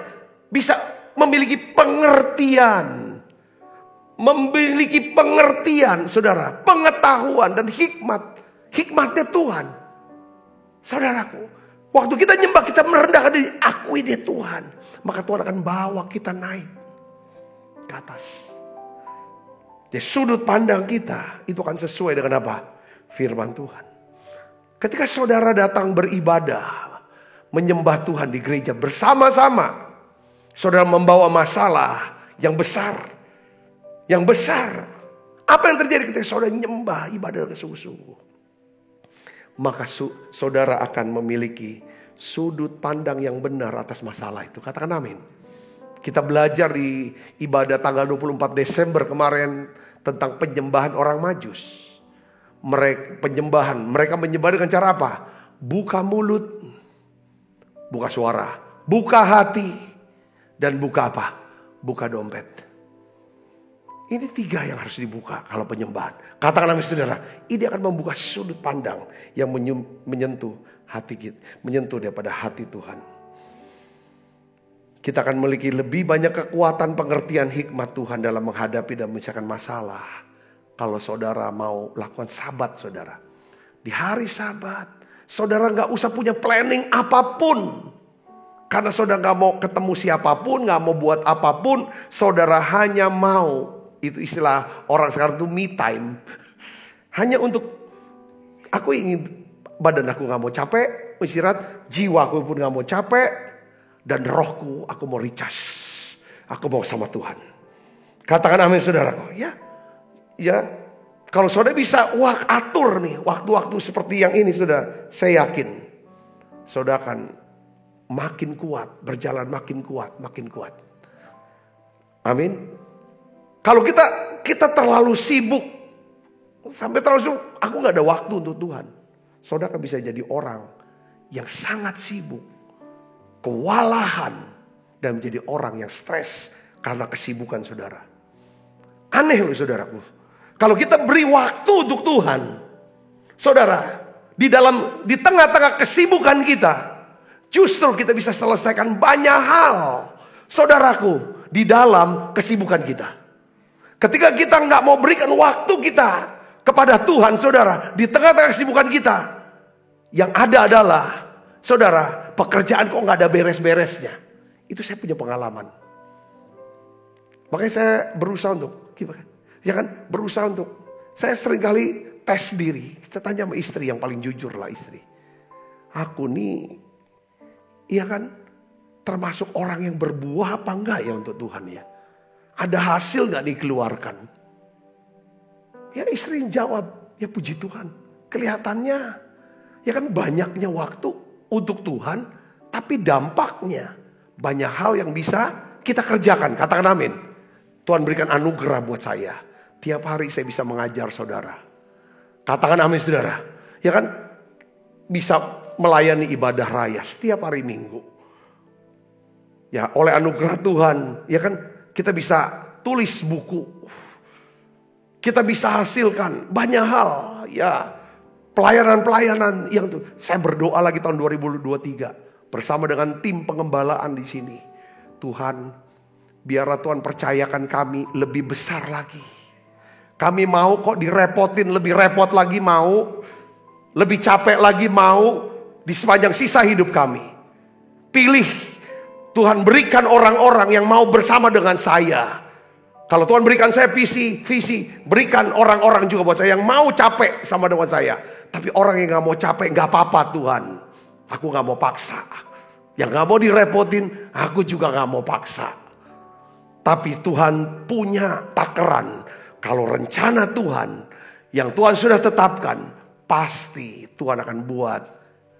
bisa memiliki pengertian. Memiliki pengertian, saudara, pengetahuan dan hikmat. Hikmatnya Tuhan. Saudaraku, waktu kita nyembah, kita merendahkan diri, akui Dia Tuhan. Maka Tuhan akan bawa kita naik ke atas. Jadi sudut pandang kita itu akan sesuai dengan apa? Firman Tuhan. Ketika saudara datang beribadah, menyembah Tuhan di gereja bersama-sama, saudara membawa masalah yang besar. Yang besar. Apa yang terjadi ketika saudara menyembah ibadah dengan sungguh-sungguh? Maka saudara akan memiliki sudut pandang yang benar atas masalah itu. Katakan amin. Kita belajar di ibadah tanggal 24 Desember kemarin tentang penyembahan orang Majus. Mereka menyembah dengan cara apa? Buka mulut, buka suara, buka hati, dan buka apa? Buka dompet. Ini 3 yang harus dibuka kalau penyembahan. Katakan amin saudara, ini akan membuka sudut pandang yang menyentuh hati kita, menyentuh daripada hati Tuhan. Kita akan memiliki lebih banyak kekuatan, pengertian, hikmat Tuhan dalam menghadapi dan menyelesaikan masalah. Kalau saudara mau lakukan sabat saudara. Di hari sabat, saudara gak usah punya planning apapun. Karena saudara gak mau ketemu siapapun, gak mau buat apapun. Saudara hanya mau, itu istilah orang sekarang itu me time. Hanya untuk, aku ingin badan aku gak mau capek, istirahat. Jiwaku pun gak mau capek. Dan rohku aku mau recharge. Aku mau sama Tuhan. Katakan amin saudaraku. Ya. Kalau saudara bisa atur nih waktu-waktu seperti yang ini saudara. Saya yakin saudara akan makin kuat. Berjalan makin kuat. Amin. Kalau kita terlalu sibuk. Sampai terlalu sibuk. Aku gak ada waktu untuk Tuhan. Saudara akan bisa jadi orang yang sangat sibuk. Kewalahan dan menjadi orang yang stres karena kesibukan saudara. Aneh loh saudaraku. Kalau kita beri waktu untuk Tuhan, saudara, di tengah-tengah kesibukan kita, justru kita bisa selesaikan banyak hal, saudaraku, di dalam kesibukan kita. Ketika kita nggak mau berikan waktu kita kepada Tuhan, saudara, di tengah-tengah kesibukan kita, yang ada adalah, saudara, pekerjaan kok gak ada beres-beresnya. Itu saya punya pengalaman. Makanya saya berusaha untuk, saya seringkali tes diri. Kita tanya sama istri, yang paling jujur lah istri. Aku nih, termasuk orang yang berbuah apa enggak ya untuk Tuhan ya? Ada hasil gak dikeluarkan? Ya istri jawab, ya puji Tuhan. Kelihatannya, banyaknya waktu untuk Tuhan, tapi dampaknya banyak hal yang bisa kita kerjakan. Katakan amin. Tuhan berikan anugerah buat saya. Tiap hari saya bisa mengajar saudara. Katakan amin saudara. Bisa melayani ibadah raya setiap hari Minggu. Ya, oleh anugerah Tuhan, kita bisa tulis buku. Kita bisa hasilkan banyak hal, pelayanan-pelayanan yang saya berdoa lagi tahun 2023 bersama dengan tim pengembalaan di sini. Tuhan, biarlah Tuhan percayakan kami lebih besar lagi. Kami mau kok direpotin, lebih repot lagi mau, lebih capek lagi mau di sepanjang sisa hidup kami. Pilih, Tuhan berikan orang-orang yang mau bersama dengan saya. Kalau Tuhan berikan saya visi, berikan orang-orang juga buat saya yang mau capek sama dengan saya. Tapi orang yang gak mau capek gak apa-apa Tuhan. Aku gak mau paksa. Yang gak mau direpotin, aku juga gak mau paksa. Tapi Tuhan punya takaran. Kalau rencana Tuhan yang Tuhan sudah tetapkan, pasti Tuhan akan buat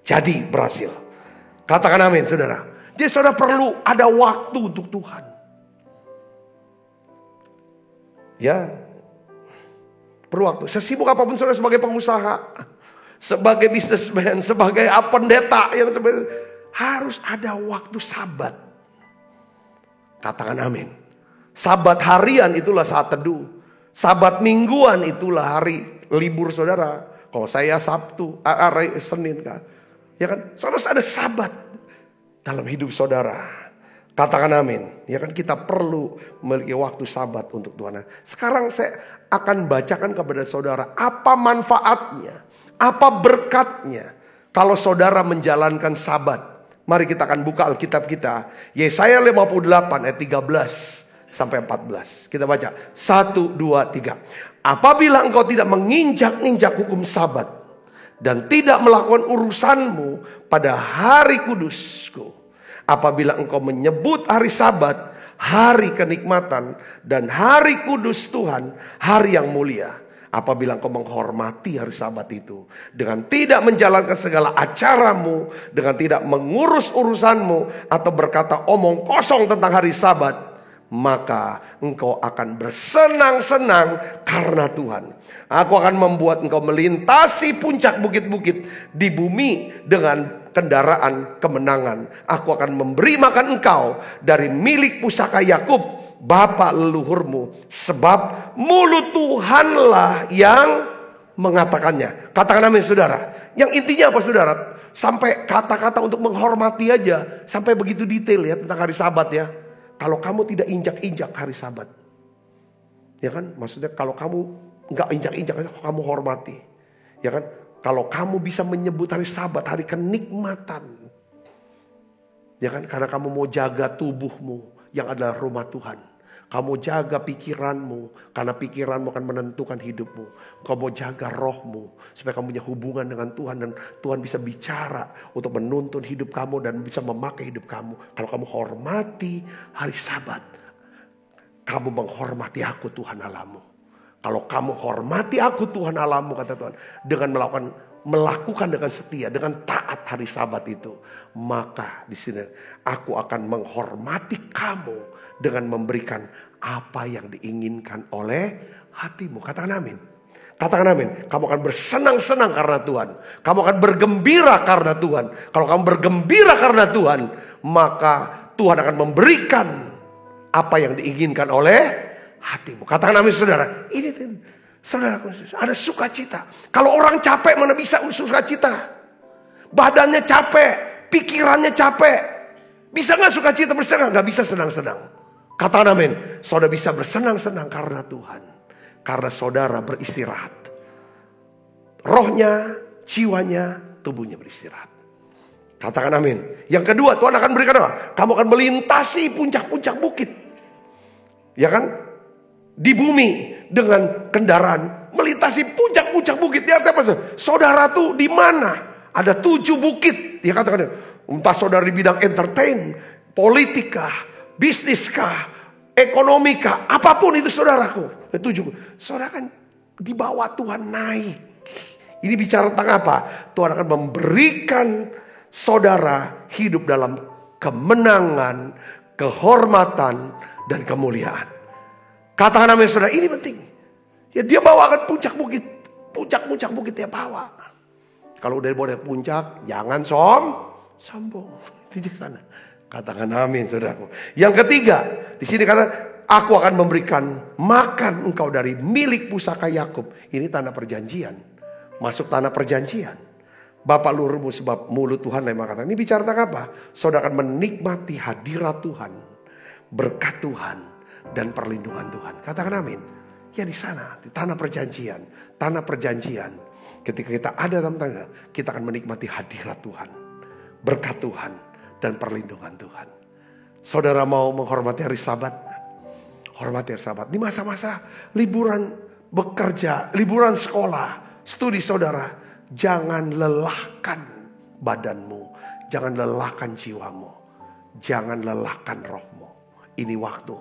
jadi berhasil. Katakan amin saudara. Jadi saudara perlu ada waktu untuk Tuhan. Ya, perlu waktu. Sesibuk apapun saudara sebagai pengusaha, sebagai businessman, sebagai pendeta, harus ada waktu sabat. Katakan amin. Sabat harian itulah saat teduh. Sabat mingguan itulah hari libur saudara. Kalau saya Sabtu, Senin kan. Saudara ada sabat dalam hidup saudara. Katakan amin. Kita perlu memiliki waktu sabat untuk Tuhan. Sekarang saya akan bacakan kepada saudara apa manfaatnya, apa berkatnya kalau saudara menjalankan sabat. Mari kita akan buka Alkitab kita. Yesaya 58 ayat 13 sampai 14. Kita baca 1, 2, 3. Apabila engkau tidak menginjak-injak hukum Sabat dan tidak melakukan urusanmu pada hari kudusku, apabila engkau menyebut hari Sabat hari kenikmatan dan hari kudus Tuhan, hari yang mulia, apabila engkau menghormati hari Sabat itu dengan tidak menjalankan segala acaramu, dengan tidak mengurus urusanmu atau berkata omong kosong tentang hari Sabat, maka engkau akan bersenang-senang karena Tuhan. Aku akan membuat engkau melintasi puncak bukit-bukit di bumi dengan kendaraan kemenangan. Aku akan memberi makan engkau dari milik pusaka Yakub, bapa leluhurmu, sebab mulut Tuhanlah yang mengatakannya. Katakan amin saudara. Yang intinya apa saudara? Sampai kata-kata untuk menghormati aja, sampai begitu detail ya tentang hari Sabat ya. Kalau kamu tidak injak-injak hari Sabat, ya kan? Maksudnya kalau kamu nggak injak-injak, kamu hormati, ya kan? Kalau kamu bisa menyebut hari Sabat hari kenikmatan, ya kan? Karena kamu mau jaga tubuhmu yang adalah rumah Tuhan. Kamu jaga pikiranmu, karena pikiranmu akan menentukan hidupmu. Kamu mau jaga rohmu, supaya kamu punya hubungan dengan Tuhan. Dan Tuhan bisa bicara untuk menuntun hidup kamu dan bisa memakai hidup kamu. Kalau kamu hormati hari Sabat, kamu menghormati aku Tuhan Allahmu. Kalau kamu hormati aku Tuhan Allahmu, kata Tuhan, dengan melakukan dengan setia, dengan taat hari Sabat itu, maka di sini aku akan menghormati kamu dengan memberikan apa yang diinginkan oleh hatimu. Katakan amin. Katakan amin. Kamu akan bersenang-senang karena Tuhan. Kamu akan bergembira karena Tuhan. Kalau kamu bergembira karena Tuhan, maka Tuhan akan memberikan apa yang diinginkan oleh hatimu. Katakan amin saudara. Ini saudara, ada sukacita. Kalau orang capek mana bisa sukacita? Badannya capek, pikirannya capek. Bisa gak sukacita bersenang? Gak bisa senang-senang. Katakan amin. Saudara bisa bersenang-senang karena Tuhan. Karena saudara beristirahat. Rohnya, jiwanya, tubuhnya beristirahat. Katakan amin. Yang kedua, Tuhan akan berikan apa? Kamu akan melintasi puncak-puncak bukit. Ya kan? Di bumi dengan kendaraan melintasi puncak-puncak bukit. Dia apa? Saudara tuh di mana? Ada 7 bukit. Dia katakan, entah saudara di bidang entertain, politika, bisniskah, ekonomikah, apapun itu saudaraku. 7. Saudara kan di bawah Tuhan naik. Ini bicara tentang apa? Tuhan akan memberikan saudara hidup dalam kemenangan, kehormatan, dan kemuliaan. Katakan amin saudara, ini penting. Ya dia bawa akan puncak bukit. Puncak-puncak bukit dia bawa. Kalau udah bawa puncak, jangan sombong. Di sana. Katakan amin saudaraku. Yang ketiga, di sini kata aku akan memberikan makan engkau dari milik pusaka Yakub. Ini tanah perjanjian. Masuk tanah perjanjian. Bapak leluhurmu sebab mulut Tuhan yang mengatakan. Ini bicara tentang apa? Saudara akan menikmati hadirat Tuhan, berkat Tuhan, dan perlindungan Tuhan. Katakan amin. Ya di sana, di tanah perjanjian. Tanah perjanjian. Ketika kita ada dalam tanah, kita akan menikmati hadirat Tuhan, berkat Tuhan, dan perlindungan Tuhan. Saudara mau menghormati hari Sabat? Hormati hari Sabat. Di masa-masa liburan bekerja, liburan sekolah, studi saudara, jangan lelahkan badanmu, jangan lelahkan jiwamu, jangan lelahkan rohmu. Ini waktu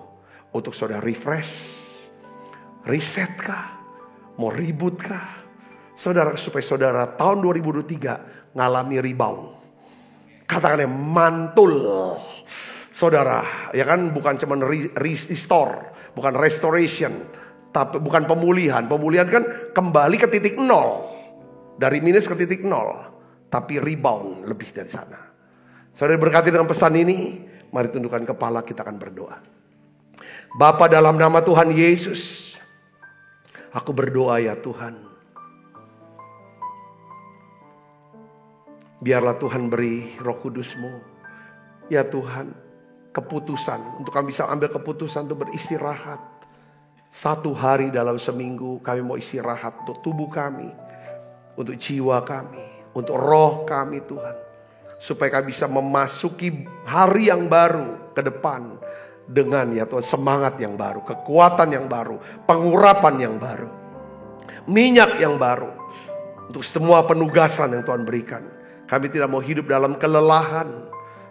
untuk saudara refresh, reset kah, mau ribut kah? Saudara, supaya saudara tahun 2023 ngalami rebound. Katakan yang mantul. Saudara, ya kan bukan cuma restore, bukan restoration, tapi bukan pemulihan. Pemulihan kan kembali ke titik nol. Dari minus ke titik nol. Tapi rebound lebih dari sana. Saudara berkati dengan pesan ini, mari tundukkan kepala, kita akan berdoa. Bapa, dalam nama Tuhan Yesus, aku berdoa ya Tuhan. Biarlah Tuhan beri Roh Kudus-Mu. Ya Tuhan, keputusan untuk kami bisa ambil keputusan untuk beristirahat. 1 hari dalam seminggu kami mau istirahat untuk tubuh kami, untuk jiwa kami, untuk roh kami Tuhan. Supaya kami bisa memasuki hari yang baru ke depan dengan ya Tuhan semangat yang baru, kekuatan yang baru, pengurapan yang baru, minyak yang baru untuk semua penugasan yang Tuhan berikan. Kami tidak mau hidup dalam kelelahan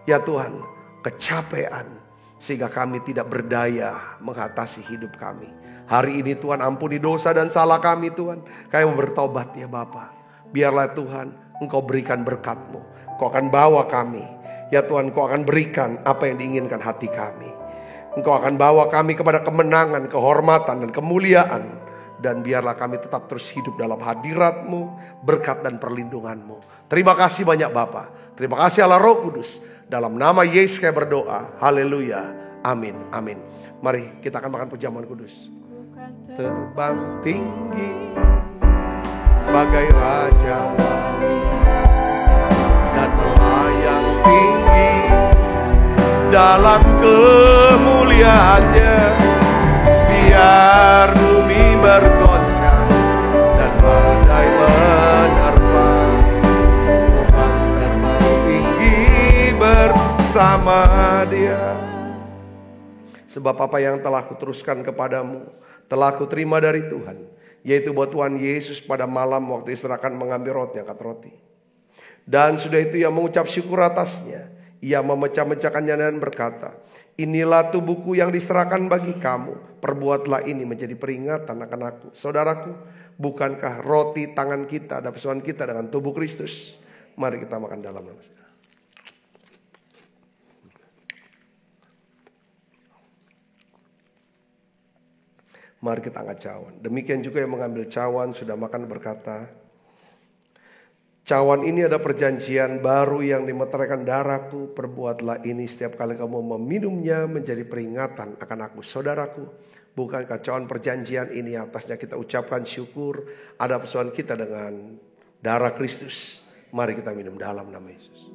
ya Tuhan, kecapean, sehingga kami tidak berdaya mengatasi hidup kami. Hari ini Tuhan ampuni dosa dan salah kami Tuhan. Kami mau bertobat ya Bapa. Biarlah Tuhan Engkau berikan berkat-Mu. Engkau akan bawa kami. Ya Tuhan, Engkau akan berikan apa yang diinginkan hati kami. Engkau akan bawa kami kepada kemenangan, kehormatan dan kemuliaan. Dan biarlah kami tetap terus hidup dalam hadirat-Mu, berkat dan perlindungan-Mu. Terima kasih banyak Bapa. Terima kasih Allah Roh Kudus. Dalam nama Yesus kami berdoa. Haleluya. Amin. Amin. Mari kita akan makan pujaman kudus. Terbang tinggi bagai raja dan melayang tinggi dalam kemuliaannya. Biar bumi bergoncang dan badai menerpa, Tuhan terbang tinggi bersama Dia. Sebab apa yang telah kuteruskan kepadamu telah kuterima dari Tuhan, yaitu bahwa Tuhan Yesus pada malam waktu diserahkan mengambil roti, angkat roti. Dan sudah itu ia mengucap syukur atasnya. Ia memecah-mecahkannya dan berkata, inilah tubuhku yang diserahkan bagi kamu. Perbuatlah ini menjadi peringatan akan aku. Saudaraku, bukankah roti tangan kita dan persoalan kita dengan tubuh Kristus? Mari kita makan dalam nama. Mari kita angkat cawan. Demikian juga yang mengambil cawan sudah makan berkata, cawan ini ada perjanjian baru yang dimeteraikan darahku. Perbuatlah ini setiap kali kamu meminumnya menjadi peringatan akan aku. Saudaraku, bukankah cawan perjanjian ini atasnya kita ucapkan syukur. Ada persoalan kita dengan darah Kristus. Mari kita minum dalam nama Yesus.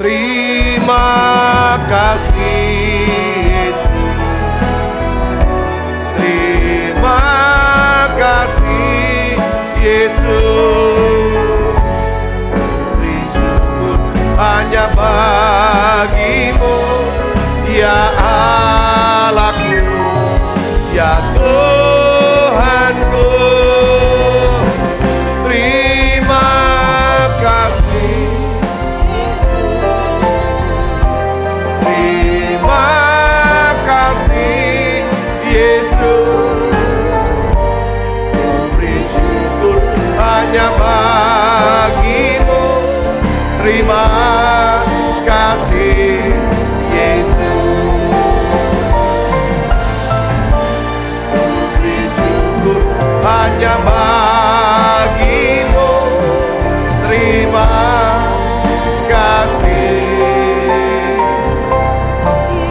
Terima kasih Yesus. Terima kasih Yesus. Beri syukur hanya bagimu, ya Allahku, ya Tuhanku. Terima kasih. Hanya bagimu, terima kasih Yesus. Beri syukur hanya bagimu, terima kasih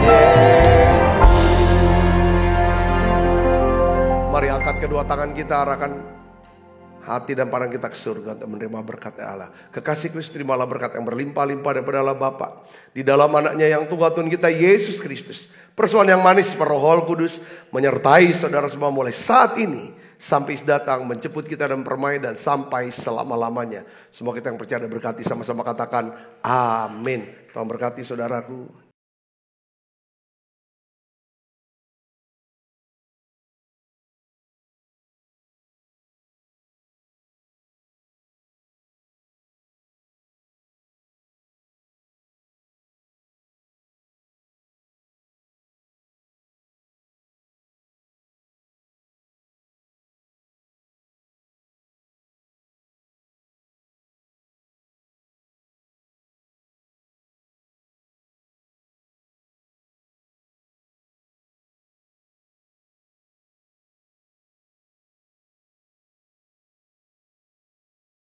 Yesus. Mari angkat kedua tangan kita, arahkan hati dan pandang kita ke surga untuk menerima berkat Allah. Kekasih Kristus, terimalah berkat yang berlimpah-limpah daripada Allah Bapa di dalam anaknya yang Tuhan kita Yesus Kristus. Persoalan yang manis Roh Kudus menyertai saudara semua mulai saat ini sampai datang menjemput kita dan permai dan sampai selama-lamanya. Semua kita yang percaya dan berkati sama-sama katakan amin. Tuhan berkati saudaraku.